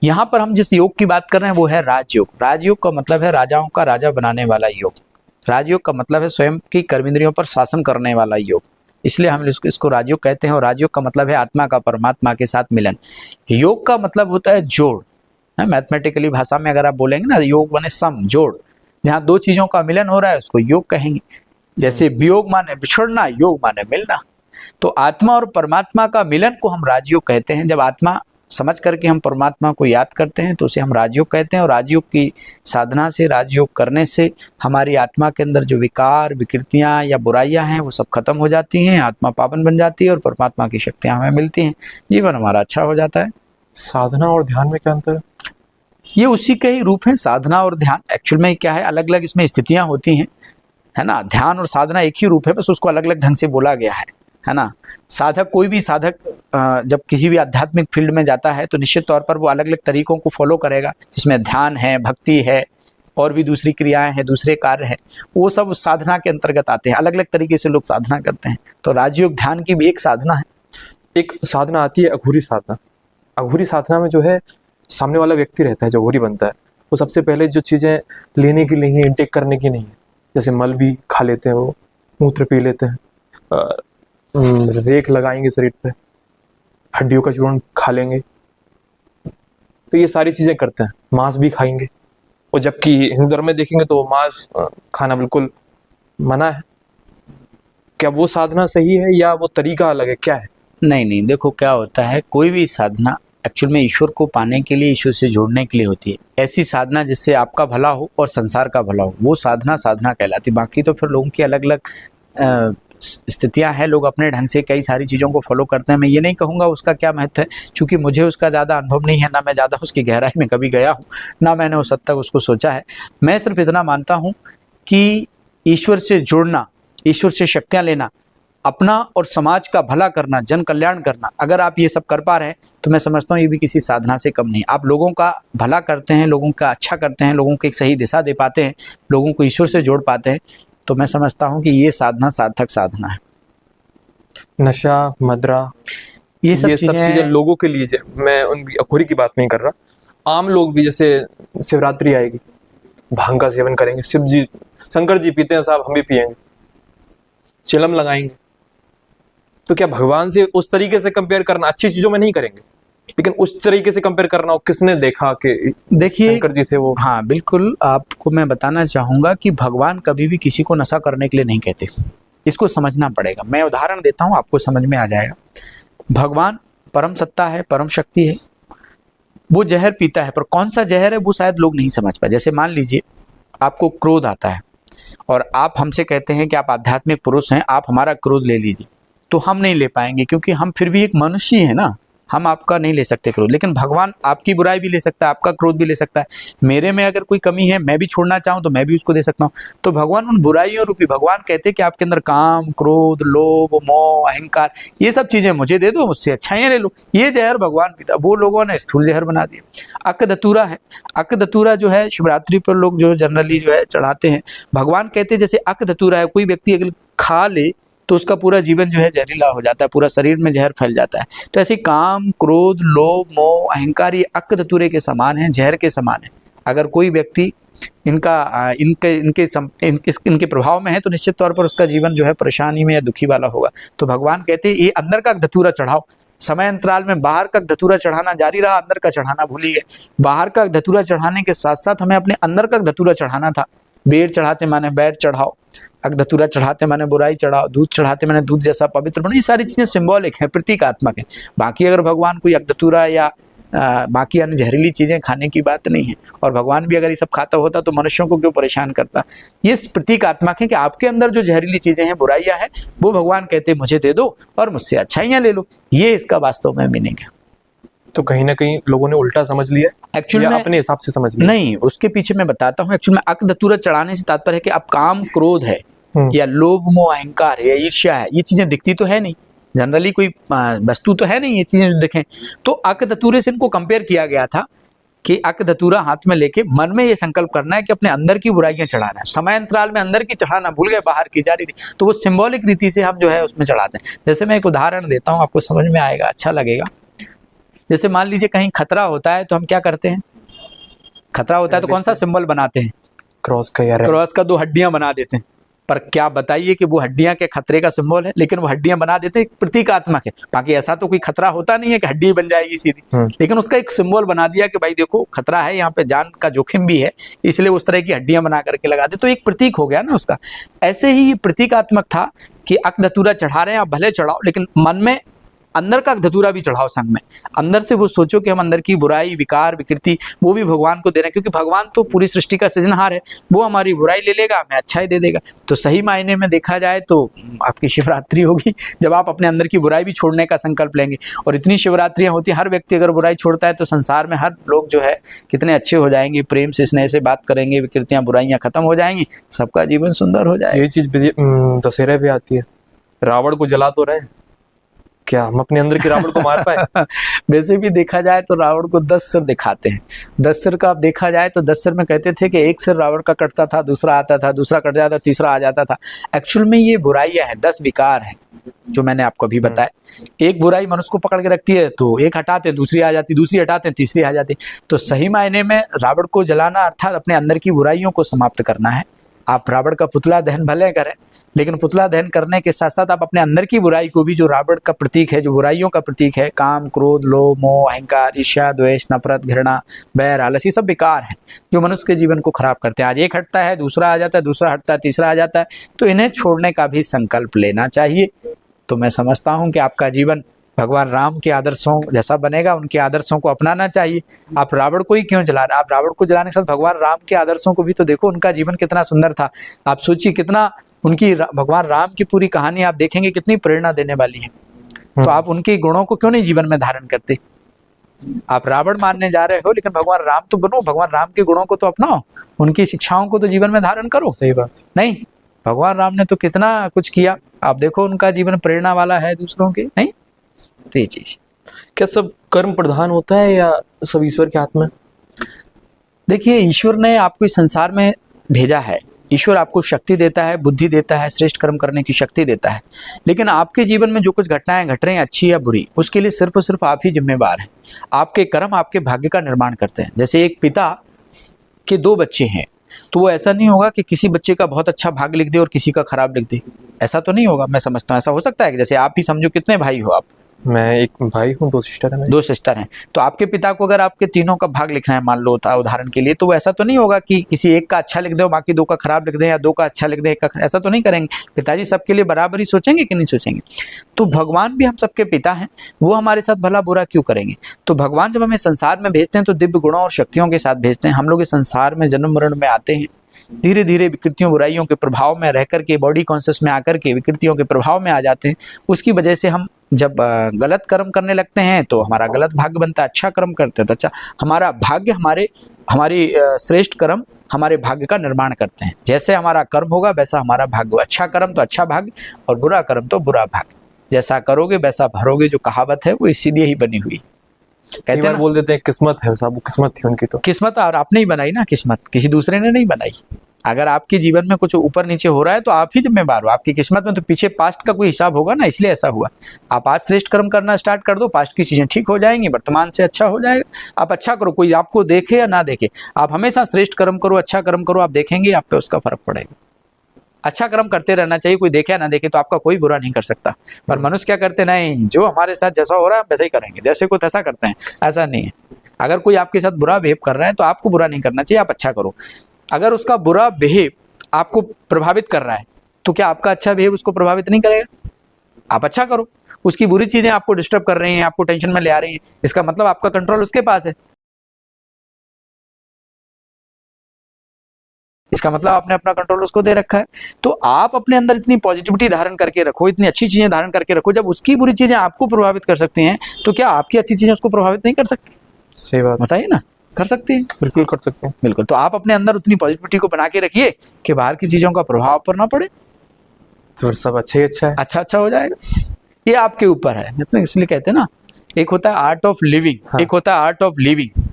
यहाँ पर हम जिस योग की बात कर रहे हैं वो है राजयोग। राजयोग का मतलब है राजाओं का राजा बनाने वाला योग। राजयोग का मतलब है स्वयं की कर्मेंद्रियों पर शासन करने वाला योग, इसलिए हम इसको राजयोग कहते हैं। और राजयोग का मतलब है आत्मा का परमात्मा के साथ मिलन। योग का मतलब होता है जोड़। मैथमेटिकली भाषा में अगर आप बोलेंगे ना, योग माने सम, जोड़, जहाँ दो चीजों का मिलन हो रहा है उसको योग कहेंगे। जैसे वियोग माने बिछड़ना, योग माने मिलना। तो आत्मा और परमात्मा का मिलन को हम राजयोग कहते हैं। जब आत्मा समझ करके हम परमात्मा को याद करते हैं तो उसे हम राजयोग कहते हैं। और राजयोग की साधना से, राजयोग करने से हमारी आत्मा के अंदर जो विकार, विकृतियां या बुराइयां हैं वो सब खत्म हो जाती हैं, आत्मा पावन बन जाती है और परमात्मा की शक्तियां हमें मिलती हैं, जीवन हमारा अच्छा हो जाता है। साधना और ध्यान में क्या अंतर है? ये उसी के ही रूप हैं, साधना और ध्यान। एक्चुअल में क्या है, अलग अलग इसमें स्थितियां होती हैं, है ना। ध्यान और साधना एक ही रूप है, बस उसको अलग अलग ढंग से बोला गया है ना। साधक, कोई भी साधक जब किसी भी आध्यात्मिक फील्ड में जाता है तो निश्चित तौर पर वो अलग अलग तरीकों को फॉलो करेगा, जिसमें ध्यान है, भक्ति है और भी दूसरी क्रियाएं हैं, दूसरे कार्य हैं, वो सब उस साधना के अंतर्गत आते हैं। अलग अलग तरीके से लोग साधना करते हैं। तो राजयोग ध्यान की भी एक साधना है। एक साधना आती है अघोरी साधना। अघोरी साधना में जो है सामने वाला व्यक्ति रहता है, जो अघोरी बनता है, वो सबसे पहले जो चीज़ें लेने की नहीं है, इंटेक करने की नहीं है। जैसे मल भी खा लेते हैं, वो मूत्र पी लेते हैं, रेख लगाएंगे शरीर पे, हड्डियों का चूर्ण खा लेंगे, तो ये सारी चीज़ें करते हैं। मांस भी खाएंगे, और जबकि हिंदू धर्म में देखेंगे तो मांस खाना बिल्कुल मना है। क्या वो साधना सही है या वो तरीका अलग है, क्या है? नहीं, देखो क्या होता है, कोई भी साधना एक्चुअल में ईश्वर को पाने के लिए, ईश्वर से जोड़ने के लिए होती है। ऐसी साधना जिससे आपका भला हो और संसार का भला हो, वो साधना कहलाती। बाकी तो फिर लोगों की अलग अलग स्थितियां हैं, लोग अपने ढंग से कई सारी चीज़ों को फॉलो करते हैं। मैं ये नहीं कहूँगा उसका क्या महत्व है, क्योंकि मुझे उसका ज़्यादा अनुभव नहीं है, ना मैं ज़्यादा उसकी गहराई में कभी गया हूँ, ना मैंने उस हद तक उसको सोचा है। मैं सिर्फ इतना मानता हूँ कि ईश्वर से जुड़ना, ईश्वर से शक्तियाँ लेना, अपना और समाज का भला करना, जन कल्याण करना, अगर आप ये सब कर पा रहे हैं तो मैं समझता हूँ ये भी किसी साधना से कम नहीं। आप लोगों का भला करते हैं, लोगों का अच्छा करते हैं, लोगों को एक सही दिशा दे पाते हैं, लोगों को ईश्वर से जोड़ पाते हैं, तो मैं समझता हूँ कि ये साधना सार्थक साधना है। नशा, मदरा, ये सब चीजें लोगों के लिए, मैं उनकी अघोरी की बात नहीं कर रहा। आम लोग भी, जैसे शिवरात्रि आएगी, भांग का सेवन करेंगे, शिव जी, शंकर जी पीते हैं साहब, हम भी पिएंगे, चिलम लगाएंगे। तो क्या भगवान से उस तरीके से कंपेयर करना, अच्छी चीजों में नहीं करेंगे, लेकिन उस तरीके से कंपेयर करना हो, किसने देखा कि देखिए, शंकर जी थे वो? हाँ बिल्कुल, आपको मैं बताना चाहूँगा कि भगवान कभी भी किसी को नशा करने के लिए नहीं कहते, इसको समझना पड़ेगा। मैं उदाहरण देता हूँ, आपको समझ में आ जाएगा। भगवान परम सत्ता है, परम शक्ति है, वो जहर पीता है, पर कौन सा जहर है वो शायद लोग नहीं समझ पाए। जैसे मान लीजिए आपको क्रोध आता है और आप हमसे कहते हैं कि आप आध्यात्मिक पुरुष हैं, आप हमारा क्रोध ले लीजिए, तो हम नहीं ले पाएंगे, क्योंकि हम फिर भी एक मनुष्य हैं ना, हम आपका नहीं ले सकते क्रोध। लेकिन भगवान आपकी बुराई भी ले सकता है, आपका क्रोध भी ले सकता है। मेरे में अगर कोई कमी है, मैं भी छोड़ना चाहूँ तो मैं भी उसको दे सकता हूँ। तो भगवान उन बुराइयों रूपी, भगवान कहते हैं कि आपके अंदर काम, क्रोध, लोभ, मोह, अहंकार, ये सब चीजें मुझे दे दो, मुझसे अच्छाइयाँ ले लो। ये जहर भगवान पीता, वो लोगों ने स्थूल जहर बना दिया। अक धतूरा है, अक धतूरा जो है शिवरात्रि पर लोग जो जनरली जो है चढ़ाते हैं। भगवान कहते हैं जैसे अक धतूरा है, कोई व्यक्ति अगर खा ले तो उसका पूरा जीवन जो है जहरीला हो जाता है, पूरा शरीर में जहर फैल जाता है। तो ऐसे काम, क्रोध, लोभ, मोह, अहंकार, ये अक धतूरे के समान है, जहर के समान है। अगर कोई व्यक्ति इनके प्रभाव में है तो निश्चित तौर पर उसका जीवन जो है परेशानी में या दुखी वाला होगा। तो भगवान कहते हैं ये अंदर का धतूरा चढ़ाओ। समय अंतराल में बाहर का धतूरा चढ़ाना जारी रहा, अंदर का चढ़ाना भूल ही गए। बाहर का धतूरा चढ़ाने के साथ साथ हमें अपने अंदर का धतूरा चढ़ाना था। बेर चढ़ाते माने बैर चढ़ाओ, अगधतूरा चढ़ाते माने बुराई चढ़ाओ, दूध चढ़ाते माने दूध जैसा पवित्र बनो। ये सारी चीजें सिंबॉलिक है, प्रतीकात्मक है। बाकी अगर भगवान कोई अगधतूरा या बाकी अन्य जहरीली चीजें खाने की बात नहीं है, और भगवान भी अगर ये सब खाता होता तो मनुष्यों को क्यों परेशान करता। ये प्रतीकात्मक है कि आपके अंदर जो जहरीली चीजें हैं, बुराइयां हैं, वो भगवान कहते हैं मुझे दे दो और मुझसे अच्छाइयां ले लो। ये इसका वास्तव में मीनिंग है। तो कहीं ना कहीं लोगों ने उल्टा समझ लिया, एक्चुअली अपने हिसाब से समझ लिया। नहीं, उसके पीछे मैं बताता हूँ। एक्चुअली में अक धतूरा चढ़ाने से तात्पर्य है कि अब काम, क्रोध है या लोभ, मोह, अहंकार है या ईर्ष्या है, ये चीजें दिखती तो है नहीं, जनरली कोई वस्तु तो है नहीं ये चीजें जो दिखें। तो अक धतूरे से इनको कंपेयर किया गया था कि अक धतूरा हाथ में लेके मन में ये संकल्प करना है कि अपने अंदर की बुराइयां चढ़ाना है। समय अंतराल में अंदर की चढ़ाना भूल गए, बाहर की जारी रही। तो वो सिंबॉलिक रीति से हम जो है उसमें चढ़ाते हैं। जैसे मैं एक उदाहरण देता हूँ, आपको समझ में आएगा, अच्छा लगेगा। जैसे मान लीजिए कहीं खतरा होता है तो हम क्या करते हैं, खतरा होता है तो कौन सा सिंबल बनाते हैं, क्रॉस का। यार क्रॉस का 2 हड्डियां बना देते हैं। पर क्या बताइए कि वो हड्डियां के खतरे का सिंबल है, लेकिन वो हड्डियां बना देते हैं, प्रतीकात्मक है। बाकी ऐसा तो कोई खतरा होता नहीं है कि हड्डी बन जाएगी सीधी, लेकिन उसका एक सिंबल बना दिया कि भाई देखो खतरा है, यहाँ पे जान का जोखिम भी है, इसलिए उस तरह की हड्डियां बना करके लगा दे, तो एक प्रतीक हो गया ना उसका। ऐसे ही ये प्रतीकात्मक था कि अक धतूरा चढ़ा रहे हैं, आप भले चढ़ाओ, लेकिन मन में अंदर का धतूरा भी चढ़ाओ संग में। अंदर से वो सोचो कि हम अंदर की बुराई, विकार, विकृति वो भी भगवान को दे रहे हैं, क्योंकि भगवान तो पूरी सृष्टि का सृजनहार है। वो हमारी बुराई ले लेगा, हमें अच्छाई दे देगा। तो सही मायने में देखा जाए तो आपकी शिवरात्रि होगी जब आप अपने अंदर की बुराई भी छोड़ने का संकल्प लेंगे। और इतनी शिवरात्रियां होती हैं, हर व्यक्ति अगर बुराई छोड़ता है तो संसार में हर लोग जो है कितने अच्छे हो जाएंगे, प्रेम से स्नेह से बात करेंगे, विकृतियां, बुराइयां खत्म हो जाएंगी, सबका जीवन सुंदर हो जाएगा। ये चीज दशहरे पे आती है, रावण को जला तो रहे, क्या हम अपने अंदर के रावण को मार पाए? वैसे भी देखा जाए तो रावण को 10 सिर दिखाते हैं। 10 सिर का आप देखा जाए तो 10 सिर में कहते थे कि एक सिर रावण का कटता था, दूसरा आता था, दूसरा कट जाता, तीसरा आ जाता था। एक्चुअल में ये बुराइयां हैं, 10 विकार हैं जो मैंने आपको अभी बताया। एक बुराई मनुष्य को पकड़ के रखती है तो एक हटाते हैं दूसरी आ जाती, दूसरी हटाते हैं तीसरी आ जाती। तो सही मायने में रावण को जलाना अर्थात अपने अंदर की बुराइयों को समाप्त करना है। आप रावण का पुतला दहन भले करें, लेकिन पुतला दहन करने के साथ साथ आप अपने अंदर की बुराई को भी, जो रावण का प्रतीक है, जो बुराइयों का प्रतीक है, काम, क्रोध, लोभ, मोह, अहंकार, ईर्ष्या, द्वेष, नफरत, घृणा, बैर, आलस, ये सब विकार हैं जो मनुष्य के जीवन को खराब करते हैं। आज एक हटता है, दूसरा आ जाता है, दूसरा हटता है, तीसरा आ जाता है। तो इन्हें छोड़ने का भी संकल्प लेना चाहिए। तो मैं समझता हूँ कि आपका जीवन भगवान राम के आदर्शों जैसा बनेगा, उनके आदर्शों को अपनाना चाहिए। आप रावण को ही क्यों जला रहे? आप रावण को जलाने के साथ भगवान राम के आदर्शों को भी तो देखो, उनका जीवन कितना सुंदर था। आप सोचिए कितना उनकी, भगवान राम की पूरी कहानी आप देखेंगे कितनी प्रेरणा देने वाली है। तो आप उनके गुणों को क्यों नहीं जीवन में धारण करते? आप रावण मानने जा रहे हो, लेकिन भगवान राम तो बनो, भगवान राम के गुणों को तो अपनाओ, उनकी शिक्षाओं को तो जीवन में धारण करो। सही बात नहीं, भगवान राम ने तो कितना कुछ किया, आप देखो उनका जीवन प्रेरणा वाला है दूसरों के। नहीं, तो ये चीज क्या सब कर्म प्रधान होता है या सब ईश्वर के हाथ में? देखिए, ईश्वर ने आपको इस संसार में भेजा है, ईश्वर आपको शक्ति देता है, बुद्धि देता है, श्रेष्ठ कर्म करने की शक्ति देता है। लेकिन आपके जीवन में जो कुछ घटनाएं घट रही हैं, अच्छी या बुरी, उसके लिए सिर्फ और सिर्फ आप ही जिम्मेवार हैं। आपके कर्म आपके भाग्य का निर्माण करते हैं। जैसे एक पिता के 2 बच्चे हैं, तो वो ऐसा नहीं होगा कि किसी बच्चे का बहुत अच्छा भाग्य लिख दे और किसी का खराब लिख दे, ऐसा तो नहीं होगा। मैं समझता हूँ ऐसा हो सकता है कि जैसे आप ही समझो कितने भाई हो आप, मैं एक भाई हूँ, 2 सिस्टर है मेरी। 2 सिस्टर हैं। तो आपके पिता को अगर आपके तीनों का भाग लिखना है, मान लो था उदाहरण के लिए, तो ऐसा तो नहीं होगा कि किसी एक का अच्छा लिख दो बाकी 2 का खराब लिख दें, या 2 का अच्छा लिख दें 1 का ऐसा तो नहीं करेंगे। पिताजी सबके लिए बराबर ही सोचेंगे कि नहीं सोचेंगे? तो भगवान भी हम सबके पिता हैं, वो हमारे साथ भला बुरा क्यों करेंगे? तो भगवान जब हमें संसार में भेजते हैं तो दिव्य गुणों और शक्तियों के साथ भेजते हैं। हम लोग इस संसार में जन्म मरण में आते हैं, धीरे धीरे विकृतियों बुराइयों के प्रभाव में रह करके, बॉडी कॉन्शियस में आकर के विकृतियों के प्रभाव में आ जाते हैं। उसकी वजह से हम जब गलत कर्म करने लगते हैं तो हमारा गलत भाग्य बनता है, अच्छा कर्म करते हैं तो अच्छा हमारा भाग्य, हमारी श्रेष्ठ कर्म हमारे भाग्य का निर्माण करते हैं। जैसे हमारा कर्म होगा वैसा हमारा भाग्य, अच्छा कर्म तो अच्छा भाग्य और बुरा कर्म तो बुरा भाग्य। जैसा करोगे वैसा भरोगे, जो कहावत है वो इसीलिए ही बनी हुई। कहते हैं बोल देते हैं किस्मत है साहब, वो किस्मत थी उनकी। तो किस्मत और आपने ही बनाई ना, किस्मत किसी दूसरे ने नहीं बनाई। अगर आपके जीवन में कुछ ऊपर नीचे हो रहा है तो आप ही जिम्मेवार हो। आपकी किस्मत में तो पीछे पास्ट का कोई हिसाब होगा ना, इसलिए ऐसा हुआ। आप आज श्रेष्ठ कर्म करना स्टार्ट कर दो, पास्ट की चीजें ठीक हो जाएंगी, वर्तमान से अच्छा हो जाएगा। आप अच्छा करो, कोई आपको देखे या ना देखे, आप हमेशा श्रेष्ठ कर्म करो, अच्छा कर्म करो, आप देखेंगे आप पे उसका फर्क पड़ेगा। अच्छा कर्म करते रहना चाहिए, कोई देखे या ना देखे तो आपका कोई बुरा नहीं कर सकता। पर मनुष्य क्या करते, नहीं जो हमारे साथ जैसा हो रहा है वैसा ही करेंगे, जैसे को तैसा करते हैं। ऐसा नहीं है। अगर कोई आपके साथ बुरा बिहेव कर रहा है तो आपको बुरा नहीं करना चाहिए, आप अच्छा करो। अगर उसका बुरा बिहेव आपको प्रभावित कर रहा है तो क्या आपका अच्छा बिहेव उसको प्रभावित नहीं करेगा? आप अच्छा करो। उसकी बुरी चीजें आपको डिस्टर्ब कर रही हैं, आपको टेंशन में ले आ रही हैं, इसका मतलब आपका कंट्रोल उसके पास है। इसका मतलब आपने अपना कंट्रोल उसको दे रखा है। तो आप अपने अंदर इतनी पॉजिटिविटी धारण करके रखो, इतनी अच्छी चीजें धारण करके रखो, जब उसकी बुरी चीजें आपको प्रभावित कर सकती हैं तो क्या आपकी अच्छी चीजें उसको प्रभावित नहीं कर सकती? सही बात, बताइए ना, कर सकती है? बिल्कुल कर सकते हैं। बिल्कुल। तो आप अपने अंदर उतनी पॉजिटिविटी को बना के रखिए कि बाहर की चीजों का प्रभाव पर ना पड़े, तो सब अच्छा ही अच्छा है। अच्छा हो जाएगा। ये आपके ऊपर है। तो इसलिए कहते हैं ना, एक होता है आर्ट ऑफ लिविंग, हाँ। एक होता है आर्ट ऑफ लिविंग।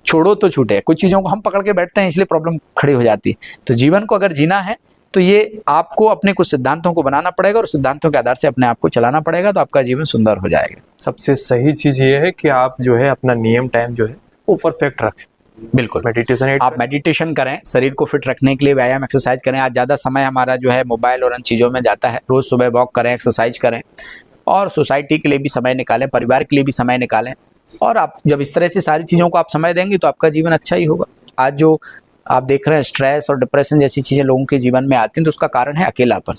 छोड़ो तो छूटे। कुछ चीजों को हम पकड़ के बैठते हैं इसलिए प्रॉब्लम खड़ी हो जाती है। तो जीवन को अगर जीना है तो ये आपको अपने कुछ सिद्धांतों को बनाना पड़ेगा और सिद्धांतों के आधार से अपने आप को चलाना पड़ेगा, तो आपका जीवन सुंदर हो जाएगा। सबसे सही चीज ये है कि आप जो है अपना नियम टाइम जो है वो परफेक्ट रखें। बिल्कुल। मेडिटेशन, आप मेडिटेशन करें, शरीर को फिट रखने के लिए व्यायाम एक्सरसाइज करें। आज ज़्यादा समय हमारा जो है मोबाइल और अन्य चीज़ों में जाता है। रोज़ सुबह वॉक करें, एक्सरसाइज करें, और सोसाइटी के लिए भी समय निकालें, परिवार के लिए भी समय निकालें। और आप जब इस तरह से सारी चीज़ों को आप समय देंगे तो आपका जीवन अच्छा ही होगा। आज जो आप देख रहे हैं स्ट्रेस और डिप्रेशन जैसी चीज़ें लोगों के जीवन में आती हैं, तो उसका कारण है अकेलापन,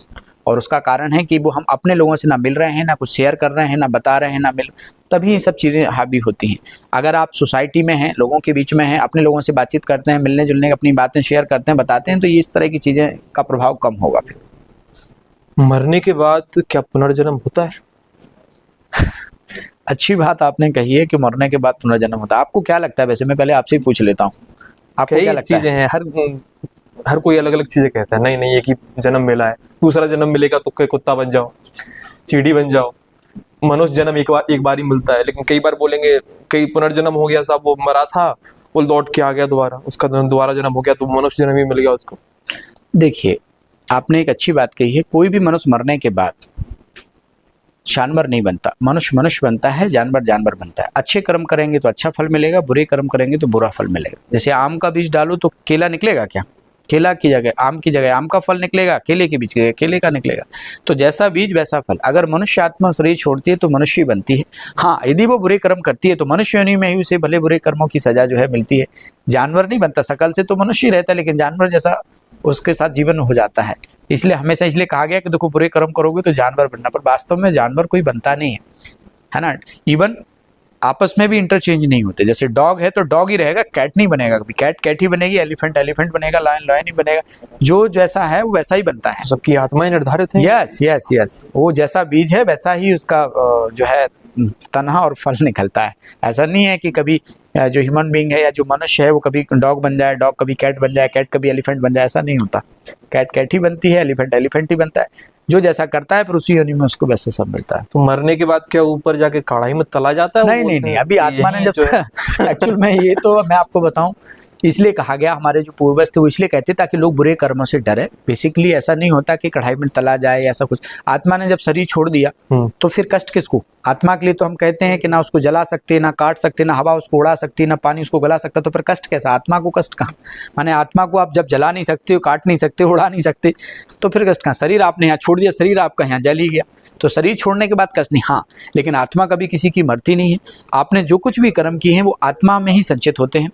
और उसका कारण है कि वो हम अपने लोगों से ना मिल रहे हैं, ना कुछ शेयर कर रहे हैं, ना बता रहे हैं, ना मिल, तभी ये सब चीज़ें हावी होती हैं। अगर आप सोसाइटी में हैं, लोगों के बीच में हैं, अपने लोगों से बातचीत करते हैं, मिलने जुलने अपनी बातें शेयर करते हैं, बताते हैं, तो ये इस तरह की चीज़ें का प्रभाव कम होगा। फिर मरने के बाद क्या पुनर्जन्म होता है? अच्छी बात आपने कही है कि मरने के बाद पुनर्जन्म होता है। आपको क्या लगता है? वैसे मैं पहले आपसे ही पूछ लेता हूँ, आपको क्या लगता है? चीजें हैं, हर कोई अलग अलग चीजें कहता है। नहीं नहीं, एक ही जन्म मिला है, दूसरा जन्म मिलेगा तो कोई कुत्ता बन जाओ, चींटी बन जाओ। मनुष्य जन्म एक बार ही मिलता है, लेकिन कई बार बोलेंगे कई पुनर्जन्म हो गया साहब, वो मरा था वो लौट के आ गया दोबारा, उसका दोबारा जन्म हो गया तो मनुष्य जन्म ही मिल गया उसको। देखिए, आपने एक अच्छी बात कही है। कोई भी मनुष्य मरने के बाद जानवर नहीं बनता, मनुष्य मनुष्य बनता है, जानवर जानवर बनता है। अच्छे कर्म करेंगे तो अच्छा फल मिलेगा, बुरे कर्म करेंगे तो बुरा फल मिलेगा। जैसे आम का बीज डालो तो केला निकलेगा क्या? केला की जगह आम की जगह आम का फल निकलेगा, केले के बीज की जगह केले का निकलेगा। तो जैसा बीज वैसा फल। अगर मनुष्य आत्मा शरीर छोड़ती है तो मनुष्य ही बनती है। हाँ, यदि वो बुरे कर्म करती है तो मनुष्य योनि में ही उसे भले बुरे कर्मों की सजा जो है मिलती है। जानवर नहीं बनता, शकल से तो मनुष्य ही रहता है, लेकिन जानवर जैसा उसके साथ जीवन हो जाता है। इसलिए हमेशा इसलिए कहा गया कि देखो बुरे कर्म करोगे तो जानवर बनना, पर वास्तव में जानवर कोई बनता नहीं है ना। इवन आपस में भी इंटरचेंज नहीं होते। जैसे डॉग है तो डॉग ही रहेगा, कैट नहीं बनेगा कभी, कैट कैट ही बनेगी, एलिफेंट एलिफेंट बनेगा, लायन लायन ही बनेगा। जो जैसा है वो वैसा ही बनता है। सबकी आत्माएं निर्धारित हैं। यस यस यस, वो जैसा बीज है वैसा ही उसका जो है तना और फल निकलता है। ऐसा नहीं है कि कभी जो ह्यूमन बीइंग है या जो मनुष्य है वो कभी डॉग बन जाए, डॉग कभी कैट बन जाए, कैट कभी एलिफेंट बन जाए, ऐसा नहीं होता। कैट कैट ही बनती है, एलिफेंट एलिफेंट ही बनता है। जो जैसा करता है फिर उसी योनि में उसको वैसे सब मिलता है। तो मरने के बाद क्या ऊपर जाके कढ़ाई में तला जाता है? नहीं नहीं, अभी आत्मा ने जब एक्चुअल में ये तो मैं आपको बताऊं, इसलिए कहा गया, हमारे जो पूर्वज थे वो इसलिए कहते ताकि लोग बुरे कर्मों से डरे। बेसिकली ऐसा नहीं होता कि कढ़ाई में तला जाए ऐसा कुछ। आत्मा ने जब शरीर छोड़ दिया तो फिर कष्ट किसको? आत्मा के लिए तो हम कहते हैं कि ना उसको जला सकते, ना काट सकते, ना हवा उसको उड़ा सकती, ना पानी उसको गला सकता, तो फिर कष्ट कैसा? आत्मा को कष्ट कहाँ? माने आत्मा को आप जब जला नहीं सकते, काट नहीं सकते, उड़ा नहीं सकते, तो फिर कष्ट कहाँ? शरीर आपने यहाँ छोड़ दिया, शरीर आपका यहाँ जल ही गया। तो शरीर छोड़ने के बाद कष्ट नहीं। हाँ, लेकिन आत्मा कभी किसी की मरती नहीं है। आपने जो कुछ भी कर्म किए हैं वो आत्मा में ही संचित होते हैं।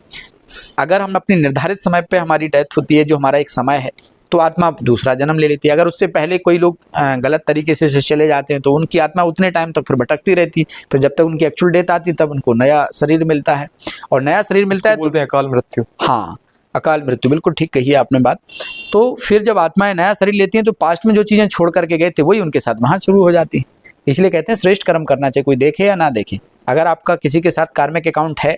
अगर हम अपनी निर्धारित समय पे हमारी डेथ होती है, जो हमारा एक समय है, तो आत्मा दूसरा जन्म ले लेती है। अगर उससे पहले कोई लोग गलत तरीके से चले जाते हैं तो उनकी आत्मा उतने टाइम तक फिर भटकती रहती है, फिर जब तक उनकी एक्चुअल डेथ आती है तब उनको नया शरीर मिलता है। और नया शरीर मिलता है बोलते हैं अकाल मृत्यु। हाँ, अकाल मृत्यु, बिल्कुल ठीक कही है आपने बात। तो फिर जब आत्माएं नया शरीर लेती हैं तो पास्ट में जो चीजें छोड़ करके गए थे वही उनके साथ वहां शुरू हो जाती है। इसलिए कहते हैं श्रेष्ठ कर्म करना चाहिए, कोई देखे या ना देखे। अगर आपका किसी के साथ कार्मिक अकाउंट है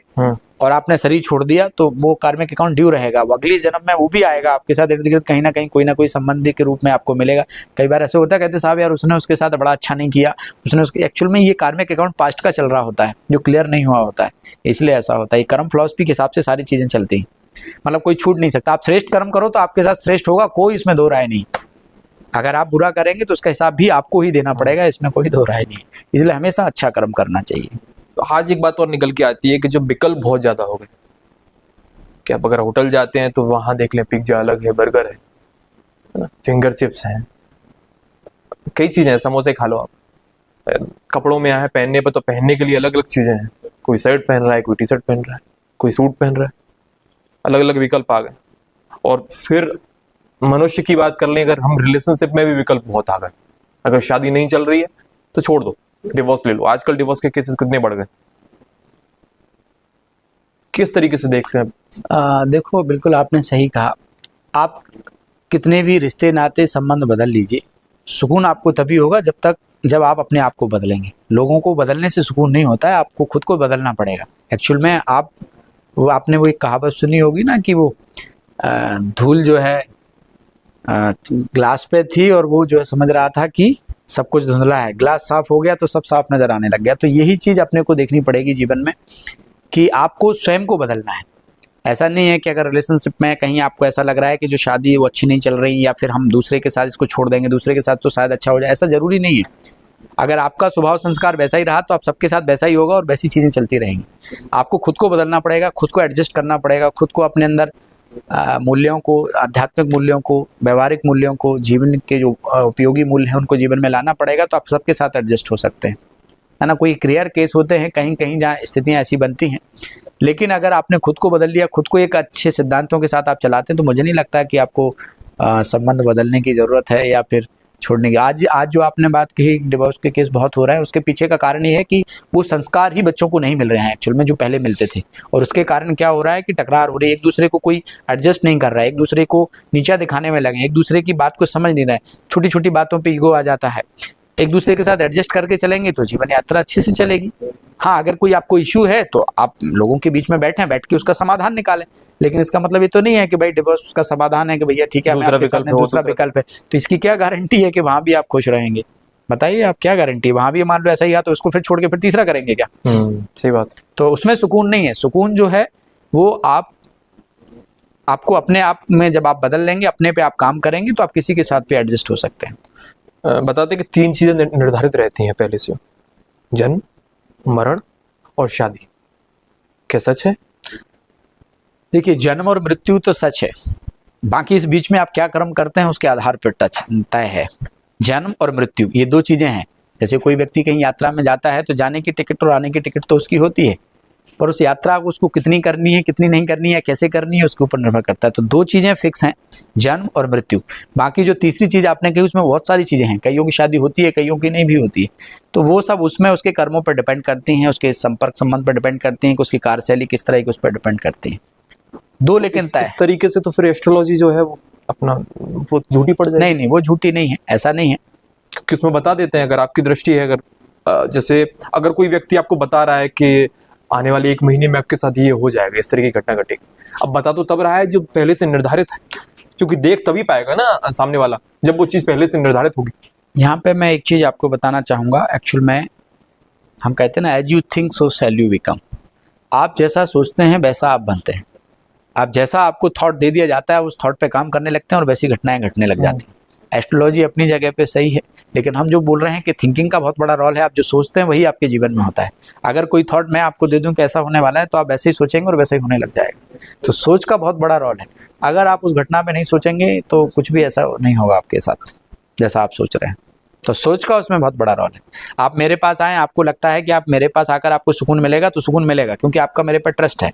और आपने शरीर छोड़ दिया तो वो कार्मिक अकाउंट ड्यू रहेगा, वो अगली जन्म में वो भी आएगा आपके साथ इर्द गिर्द, कहीं ना कोई संबंधी के रूप में आपको मिलेगा। कई बार ऐसे होता है, कहते साहब यार उसने उसके साथ बड़ा अच्छा नहीं किया, उसने उसके, एक्चुअल में ये कार्मिक अकाउंट पास्ट का चल रहा होता है जो क्लियर नहीं हुआ होता है, इसलिए ऐसा होता है। ये कर्म फिलॉसफी के हिसाब से सारी चीजें चलती हैं, मतलब कोई छूट नहीं सकता। आप श्रेष्ठ कर्म करो तो आपके साथ श्रेष्ठ होगा, कोई इसमें दो राय नहीं। अगर आप बुरा करेंगे तो उसका हिसाब भी आपको ही देना पड़ेगा, इसमें कोई दो राय नहीं। इसलिए हमेशा अच्छा कर्म करना चाहिए। तो आज एक बात और निकल के आती है कि जो विकल्प बहुत ज्यादा हो गए, कि आप अगर होटल जाते हैं तो वहां देख लें पिज्जा अलग है, बर्गर है ना, फिंगर चिप्स हैं, कई चीजें हैं, समोसे खा लो आप। कपड़ों में आए पहनने पर तो पहनने के लिए अलग अलग चीजें हैं, कोई शर्ट पहन रहा है, कोई टी शर्ट पहन रहा है, कोई सूट पहन रहा है, अलग अलग विकल्प आ गए। और फिर मनुष्य की बात कर लें, अगर हम रिलेशनशिप में भी विकल्प बहुत आ गए। अगर शादी नहीं चल रही है तो छोड़ दो, डिवोर्स ले लो। आजकल डिवोर्स के केसेस कितने बढ़ गए, किस तरीके से देखते हैं? देखो, बिल्कुल आपने सही कहा। आप कितने भी रिश्ते नाते संबंध बदल लीजिए, सुकून आपको तभी होगा जब आप अपने आप को बदलेंगे। लोगों को बदलने से सुकून नहीं होता है, आपको खुद को बदलना पड़ेगा। एक्चुअल में आपने वो एक कहावत सुनी होगी ना कि वो धूल जो है ग्लास पे थी और वो जो है समझ रहा था कि सब कुछ धुंधला है, ग्लास साफ हो गया तो सब साफ नजर आने लग गया। तो यही चीज अपने को देखनी पड़ेगी जीवन में कि आपको स्वयं को बदलना है। ऐसा नहीं है कि अगर रिलेशनशिप में कहीं आपको ऐसा लग रहा है कि जो शादी है वो अच्छी नहीं चल रही, या फिर हम दूसरे के साथ इसको छोड़ देंगे, दूसरे के साथ तो शायद अच्छा हो जाए, ऐसा जरूरी नहीं है। अगर आपका स्वभाव संस्कार वैसा ही रहा तो आप सबके साथ वैसा ही होगा और वैसी चीजें चलती रहेंगी। आपको खुद को बदलना पड़ेगा, खुद को एडजस्ट करना पड़ेगा, खुद को अपने अंदर मूल्यों को, आध्यात्मिक मूल्यों को, व्यवहारिक मूल्यों को, जीवन के जो उपयोगी मूल्य हैं उनको जीवन में लाना पड़ेगा, तो आप सबके साथ एडजस्ट हो सकते हैं, है ना। कोई रेयर केस होते हैं कहीं कहीं जहाँ स्थितियाँ ऐसी बनती हैं, लेकिन अगर आपने खुद को बदल लिया, खुद को एक अच्छे सिद्धांतों के साथ आप चलाते हैं, तो मुझे नहीं लगता कि आपको संबंध बदलने की ज़रूरत है या फिर छोड़ने की। आज जो आपने बात कही, डिवोर्स के केस बहुत हो रहा है, उसके पीछे का कारण ये है कि वो संस्कार ही बच्चों को नहीं मिल रहे हैं एक्चुअल में जो पहले मिलते थे। और उसके कारण क्या हो रहा है कि टकरार हो रही है, एक दूसरे को कोई एडजस्ट नहीं कर रहा है, एक दूसरे को नीचा दिखाने में लगे, एक दूसरे की बात को समझ नहीं रहा है, छोटी छोटी बातों पर ईगो आ जाता है। एक दूसरे के साथ एडजस्ट करके चलेंगे तो जीवन यात्रा अच्छे से चलेगी। हाँ, अगर कोई आपको इश्यू है तो आप लोगों के बीच में बैठ के उसका समाधान निकालें, लेकिन इसका मतलब ये तो नहीं है कि भाई डिवोर्स का समाधान है कि भैया ठीक है दूसरा विकल्प है। तो इसकी क्या गारंटी है कि वहां भी आप खुश रहेंगे? बताइए, आप क्या गारंटी है? वहां भी मान लो ऐसा ही है तो उसको फिर छोड़ के फिर तीसरा करेंगे क्या? सही बात। तो उसमें सुकून नहीं है। सुकून जो है वो आपको अपने आप में जब आप बदल लेंगे, अपने पे आप काम करेंगे, तो आप किसी के साथ भी एडजस्ट हो सकते हैं। बताते कि 3 चीजें निर्धारित रहती हैं पहले से, जन्म, मरण और शादी। क्या सच है? देखिए, जन्म और मृत्यु तो सच है, बाकी इस बीच में आप क्या कर्म करते हैं उसके आधार पर तय है। जन्म और मृत्यु ये 2 चीजें हैं। जैसे कोई व्यक्ति कहीं यात्रा में जाता है तो जाने की टिकट और आने की टिकट तो उसकी होती है, पर उस यात्रा को उसको कितनी करनी है, कितनी नहीं करनी है, कैसे करनी है, उसके ऊपर निर्भर करता है। तो 2 चीजें फिक्स हैं, जन्म और मृत्यु। बाकी जो तीसरी चीज आपने कही उसमें बहुत सारी चीजें हैं, कईयों की शादी होती है, कईयों की नहीं भी होती है। तो वो सब उसमें उसके कर्मों पर डिपेंड करती हैं, उसके संपर्क संबंध पर डिपेंड करती हैं कि उसकी कार्यशैली किस तरह की, उस पर डिपेंड करती है। 2 लेकिन तय। इस तरीके से तो फिर एस्ट्रोलॉजी जो है वो अपना वो झूठी पड़ जाएगी। नहीं, वो झूठी नहीं है, ऐसा नहीं है। क्योंकि उसमें बता देते हैं, अगर आपकी दृष्टि है, अगर जैसे अगर कोई व्यक्ति आपको बता रहा है कि आने वाले 1 महीने में आपके साथ ये हो जाएगा, इस तरह की घटना घटेगी, अब बता तो तब रहा है जो पहले से निर्धारित है, क्योंकि देख तभी पाएगा ना सामने वाला जब वो चीज पहले से निर्धारित होगी। यहाँ पे मैं एक चीज आपको बताना चाहूंगा। एक्चुअल में हम कहते हैं ना, as you think so shall you become. आप जैसा सोचते हैं वैसा आप बनते हैं। आप जैसा आपको थॉट दे दिया जाता है, उस थॉट पे काम करने लगते हैं और वैसी घटनाएं घटने लग जाती हैं। एस्ट्रोलॉजी अपनी जगह पे सही है, लेकिन हम जो बोल रहे हैं कि थिंकिंग का बहुत बड़ा रोल है। आप जो सोचते हैं वही आपके जीवन में होता है। अगर कोई थॉट मैं आपको दे दूं कि ऐसा होने वाला है, तो आप वैसे ही सोचेंगे और वैसे ही होने लग जाएगा। तो सोच का बहुत बड़ा रोल है। अगर आप उस घटना पे नहीं सोचेंगे तो कुछ भी ऐसा नहीं होगा आपके साथ जैसा आप सोच रहे हैं। तो सोच का उसमें बहुत बड़ा रोल है। आप मेरे पास आए, आपको लगता है कि आप मेरे पास आकर आपको सुकून मिलेगा, तो सुकून मिलेगा क्योंकि आपका मेरे पर ट्रस्ट है।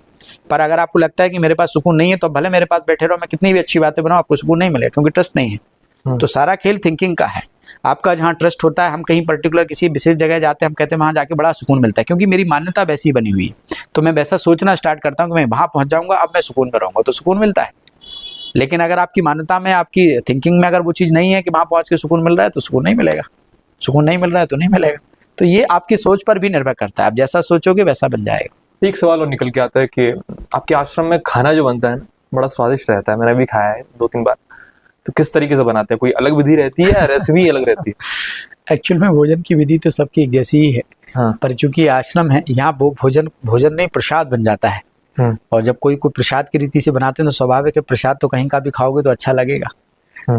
पर अगर आपको लगता है कि मेरे पास सुकून नहीं है, तो भले मेरे पास बैठे रहो, मैं कितनी भी अच्छी बातें बनाऊं, आपको सुकून नहीं मिलेगा क्योंकि ट्रस्ट नहीं है। तो सारा खेल थिंकिंग का है। आपका जहाँ ट्रस्ट होता है, हम कहीं पर्टिकुलर किसी विशेष जगह जाते हैं, हम कहते हैं वहाँ जाके बड़ा सुकून मिलता है क्योंकि मेरी मान्यता वैसी बनी हुई है। तो मैं वैसा सोचना स्टार्ट करता हूँ कि मैं वहाँ पहुँच जाऊँगा, अब मैं सुकून में रहूँगा, तो सुकून मिलता है। लेकिन अगर आपकी मान्यता में, आपकी थिंकिंग में अगर वो चीज़ नहीं है कि वहाँ पहुँच के सुकून मिल रहा है, तो सुकून नहीं मिलेगा। सुकून नहीं मिल रहा है तो नहीं मिलेगा। तो ये आपकी सोच पर भी निर्भर करता है, आप जैसा सोचोगे वैसा बन जाएगा। एक सवाल और निकल के आता है कि आपके आश्रम में खाना जो बनता है ना, बड़ा स्वादिष्ट रहता है, मैंने भी खाया है 2-3 बार। तो किस तरीके से बनाते हैं? कोई अलग विधि रहती है या रेसिपी अलग रहती है? एक्चुअल में भोजन की विधि तो सबकी एक जैसी ही है। हाँ। पर चूंकि आश्रम है, यहाँ वो भोजन नहीं प्रसाद बन जाता है। और जब कोई प्रसाद की रीति से बनाते हैं तो स्वाभाविक है, प्रसाद तो कहीं का भी खाओगे तो अच्छा लगेगा।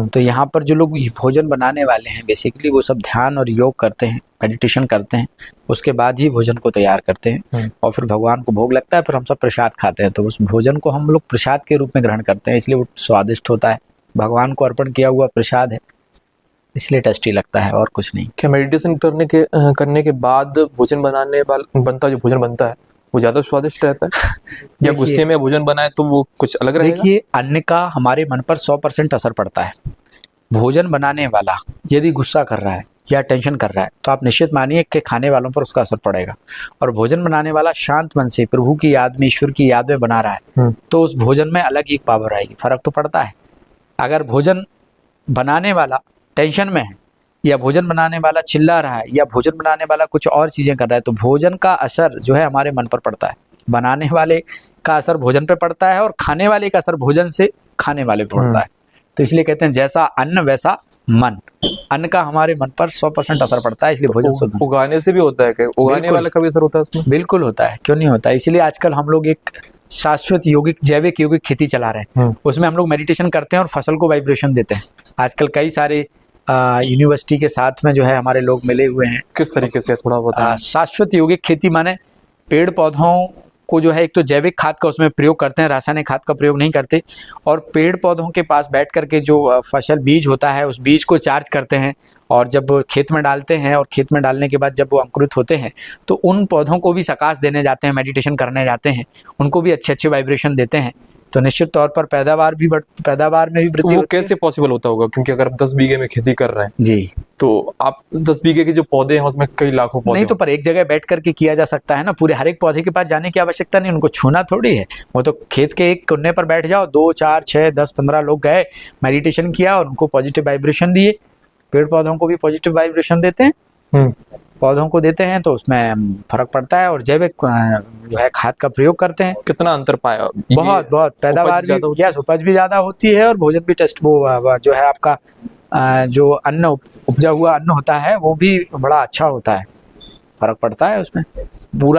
तो यहाँ पर जो लोग भोजन बनाने वाले हैं, बेसिकली वो सब ध्यान और योग करते हैं, मेडिटेशन करते हैं, उसके बाद ही भोजन को तैयार करते हैं और फिर भगवान को भोग लगता है, फिर हम सब प्रसाद खाते हैं। तो उस भोजन को हम लोग प्रसाद के रूप में ग्रहण करते हैं, इसलिए वो स्वादिष्ट होता है। भगवान को अर्पण किया हुआ प्रसाद है, इसलिए टेस्टी लगता है और कुछ नहीं। क्या मेडिटेशन करने के बाद भोजन बनता जो भोजन बनता है वो ज्यादा स्वादिष्ट रहता है या गुस्से में भोजन बनाए तो वो कुछ अलग रहेगा? देखिए, अन्न का हमारे मन पर 100% असर पड़ता है। भोजन बनाने वाला यदि गुस्सा कर रहा है या टेंशन कर रहा है, तो आप निश्चित मानिए कि खाने वालों पर उसका असर पड़ेगा। और भोजन बनाने वाला शांत मन से प्रभु की याद में, ईश्वर की याद में बना रहा है, तो उस भोजन में अलग ही पावर आएगी। फर्क तो पड़ता है। अगर भोजन बनाने वाला टेंशन में है, या भोजन बनाने वाला चिल्ला रहा है, या भोजन बनाने वाला कुछ और चीज़ें कर रहा है, तो भोजन का असर जो है हमारे मन पर पड़ता है। बनाने वाले का असर भोजन पे पड़ता है और खाने वाले का असर भोजन से खाने वाले पे पड़ता है। तो इसलिए कहते हैं जैसा अन्न वैसा मन। अन्न का हमारे मन पर 100% असर पड़ता है, इसलिए भोजन शुद्ध। उगाने से भी होता है क्या? उगाने वाला का भी असर होता है उसमें? बिल्कुल होता है, क्यों नहीं होता है। इसीलिए आजकल हम लोग एक शाश्वत यौगिक, जैविक यौगिक खेती चला रहे हैं। उसमें हम लोग मेडिटेशन करते हैं और फसल को वाइब्रेशन देते हैं। आजकल कई सारे यूनिवर्सिटी के साथ में जो है हमारे लोग मिले हुए हैं। किस तरीके से थोड़ा बताएं? शाश्वत यौगिक खेती माने पेड़ पौधों को जो है एक तो जैविक खाद का उसमें प्रयोग करते हैं, रासायनिक खाद का प्रयोग नहीं करते। और पेड़ पौधों के पास बैठ करके जो फसल बीज होता है, उस बीज को चार्ज करते हैं और जब खेत में डालते हैं, और खेत में डालने के बाद जब वो अंकुरित होते हैं, तो उन पौधों को भी सकाश देने जाते हैं, मेडिटेशन करने जाते हैं, उनको भी अच्छे अच्छे वाइब्रेशन देते हैं। तो निश्चित तौर पर पैदावार में भी वृद्धि। वो कैसे पॉसिबल होता होगा? क्योंकि अगर आप 10 बीघे में खेती कर रहे हैं जी, तो आप 10 बीघे के जो पौधे हैं उसमें कई लाखों पौधे नहीं तो पर एक जगह बैठ करके किया जा सकता है ना। पूरे हर एक पौधे के पास जाने की आवश्यकता नहीं, उनको छूना थोड़ी है। वो तो खेत के एक कोने पर बैठ जाओ, 2, 4, 6, 10, 15 लोग गए, मेडिटेशन किया और उनको पॉजिटिव वाइब्रेशन दिए। पेड़ पौधों को भी पॉजिटिव वाइब्रेशन देते हैं, पौधों को देते हैं, तो उसमें फर्क पड़ता है। और जैविक जो है खाद का प्रयोग करते हैं। कितना अंतर पाया? बहुत पैदावार भी, यस, उपज भी ज्यादा होती है और भोजन भी टेस्ट, वो जो है आपका जो अन्न उपजा हुआ अन्न होता है वो भी बड़ा अच्छा होता है। फर्क पड़ता है उसमें।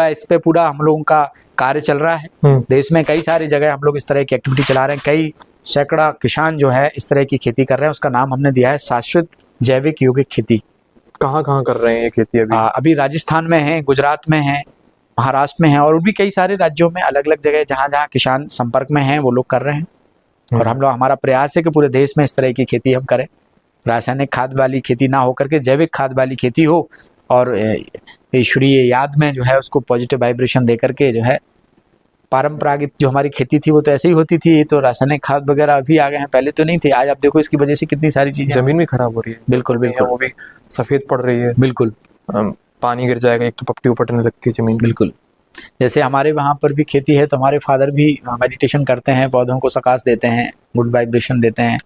इस पे पूरा हम लोगों का कार्य चल रहा है। देश में कई सारी जगह हम लोग इस तरह की एक्टिविटी चला रहे हैं। कई सैकड़ा किसान जो है इस तरह की खेती कर रहे हैं। उसका नाम हमने दिया है शाश्वत जैविक यौगिक खेती। कहाँ कर रहे हैं ये खेती अभी? अभी राजस्थान में है, गुजरात में है, महाराष्ट्र में है, और भी कई सारे राज्यों में अलग अलग जगह जहाँ जहाँ किसान संपर्क में हैं वो लोग कर रहे हैं। और हम लोग, हमारा प्रयास है कि पूरे देश में इस तरह की खेती हम करें। रासायनिक खाद वाली खेती ना हो करके जैविक खाद वाली खेती हो, और ईश्वरीय याद में जो है उसको पॉजिटिव वाइब्रेशन दे करके जो है परंपरागत जो हमारी खेती थी वो तो ऐसे ही होती थी। ये तो रासायनिक खाद वगैरह अभी आ गए हैं, पहले तो नहीं थे। आज आप देखो इसकी वजह से कितनी सारी चीजें, जमीन भी खराब हो रही है। बिल्कुल बिल्कुल, वो भी सफेद पड़ रही है। बिल्कुल, पानी गिर जाएगा, एक तो पपटी उपटने लगती है जमीन। बिल्कुल। जैसे हमारे वहाँ पर भी खेती है, तो हमारे फादर भी मेडिटेशन करते हैं, पौधों को सकाश देते हैं, गुड वाइब्रेशन देते हैं,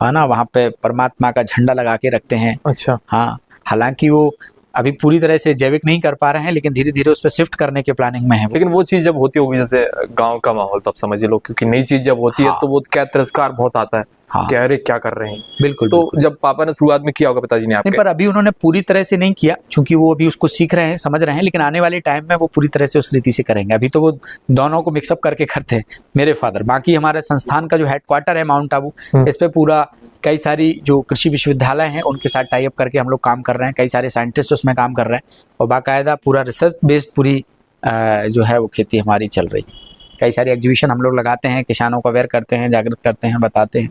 है ना। वहाँ पे परमात्मा का झंडा लगा के रखते हैं। अच्छा। हाँ, हालांकि वो अभी पूरी तरह से जैविक नहीं कर पा रहे हैं, लेकिन धीरे धीरे उस पर शिफ्ट करने के प्लानिंग में है। लेकिन वो चीज जब होती होगी, जैसे गांव का माहौल, तो आप समझिए लोग, क्योंकि नई चीज जब होती है तो वो क्या तिरस्कार बहुत आता है। हाँ, क्या अरे क्या कर रहे हैं। बिल्कुल। तो जब पापा ने शुरुआत में किया होगा पिताजी ने आपके? नहीं, पर अभी उन्होंने पूरी तरह से नहीं किया, क्योंकि वो अभी उसको सीख रहे हैं, समझ रहे हैं। लेकिन आने वाले टाइम में वो पूरी तरह से उस रीति से करेंगे। अभी तो वो दोनों को मिक्सअप करके करते हैं मेरे फादर। बाकी हमारे संस्थान का जो हेडक्वार्टर है माउंट आबू, इस पे पूरा कई सारी जो कृषि विश्वविद्यालय हैं उनके साथ टाई अप करके हम लोग काम कर रहे हैं। कई सारे साइंटिस्ट उसमें काम कर रहे हैं और बाकायदा पूरा रिसर्च बेस्ड पूरी जो है वो खेती हमारी चल रही है। कई सारी एग्जीबिशन हम लोग लगाते हैं, किसानों को अवेयर करते हैं, जागरूक करते हैं, बताते हैं।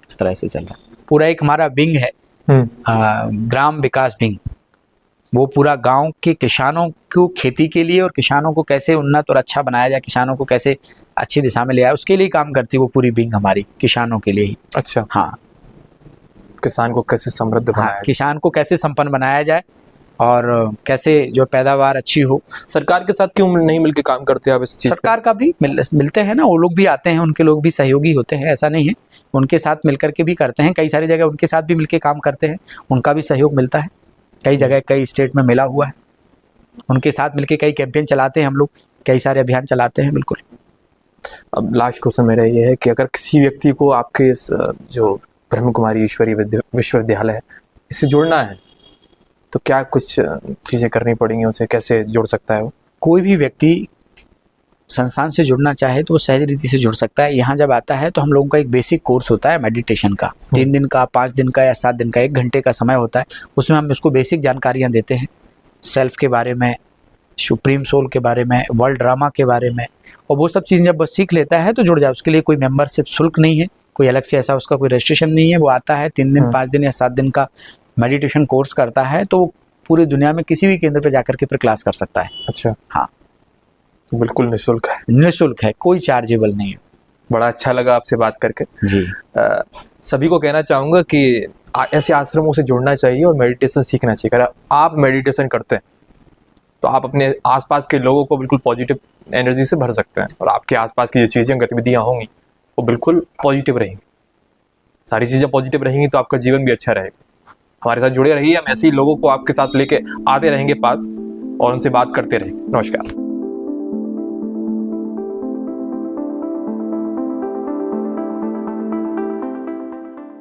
इस तरह से चल रहा है। पूरा एक हमारा विंग है ग्राम विकास विंग, वो पूरा गांव के किसानों को खेती के लिए और किसानों को कैसे उन्नत और अच्छा बनाया जाए, किसानों को कैसे अच्छी दिशा में ले आए, उसके लिए काम करती है वो पूरी विंग हमारी, किसानों के लिए ही। अच्छा, हाँ, किसान को कैसे समृद्ध बनाया हाँ, किसान को कैसे संपन्न बनाया जाए और कैसे जो पैदावार अच्छी हो। सरकार के साथ क्यों नहीं मिलकर काम करते आप इस चीज सरकार का भी मिलते हैं ना, वो लोग भी आते हैं, उनके लोग भी सहयोगी होते हैं, ऐसा नहीं है, उनके साथ मिलकर के भी करते हैं। कई सारी जगह उनके साथ भी मिलकर काम करते हैं, उनका भी सहयोग मिलता है। कई जगह कई स्टेट में मिला हुआ है, उनके साथ मिलकर कई कैंपेन चलाते हैं हम लोग, कई सारे अभियान चलाते हैं। बिल्कुल। अब लास्ट क्वेश्चन मेरा ये है कि अगर किसी व्यक्ति को आपके इस जो ब्रह्म कुमारी ईश्वरीय विश्वविद्यालय है इससे जुड़ना है तो क्या कुछ चीज़ें करनी पड़ेंगी, उसे कैसे जुड़ सकता है वो? कोई भी व्यक्ति संस्थान से जुड़ना चाहे तो वो सहज रीति से जुड़ सकता है। यहाँ जब आता है तो हम लोगों का एक बेसिक कोर्स होता है मेडिटेशन का, 3 दिन का, 5 दिन का या 7 दिन का, 1 घंटे का समय होता है। उसमें हम उसको बेसिक जानकारियाँ देते हैं, सेल्फ के बारे में, सुप्रीम सोल के बारे में, वर्ल्ड ड्रामा के बारे में, और वो सब चीज़ जब वो सीख लेता है तो जुड़ जाए। उसके लिए कोई मेंबरशिप शुल्क नहीं है, कोई अलग से ऐसा उसका कोई रजिस्ट्रेशन नहीं है। वो आता है 3 दिन, 5 दिन या 7 दिन का मेडिटेशन कोर्स करता है तो पूरी दुनिया में किसी भी केंद्र पे जाकर के फिर क्लास कर सकता है। अच्छा, हाँ, तो बिल्कुल निःशुल्क है? निःशुल्क है, कोई चार्जेबल नहीं है। बड़ा अच्छा लगा आपसे बात करके जी। सभी को कहना चाहूँगा कि ऐसे आश्रमों से जुड़ना चाहिए और मेडिटेशन सीखना चाहिए। अगर आप मेडिटेशन करते हैं तो आप अपने आसपास के लोगों को बिल्कुल पॉजिटिव एनर्जी से भर सकते हैं और आपके आसपास की जो चीज़ें गतिविधियाँ होंगी वो बिल्कुल पॉजिटिव रहेंगी। सारी चीज़ें पॉजिटिव रहेंगी तो आपका जीवन भी अच्छा रहेगा। हमारे साथ जुड़े रहिए, हम ऐसे ही लोगों को आपके साथ लेके आते रहेंगे पास और उनसे बात करते रहेंगे। नमस्कार।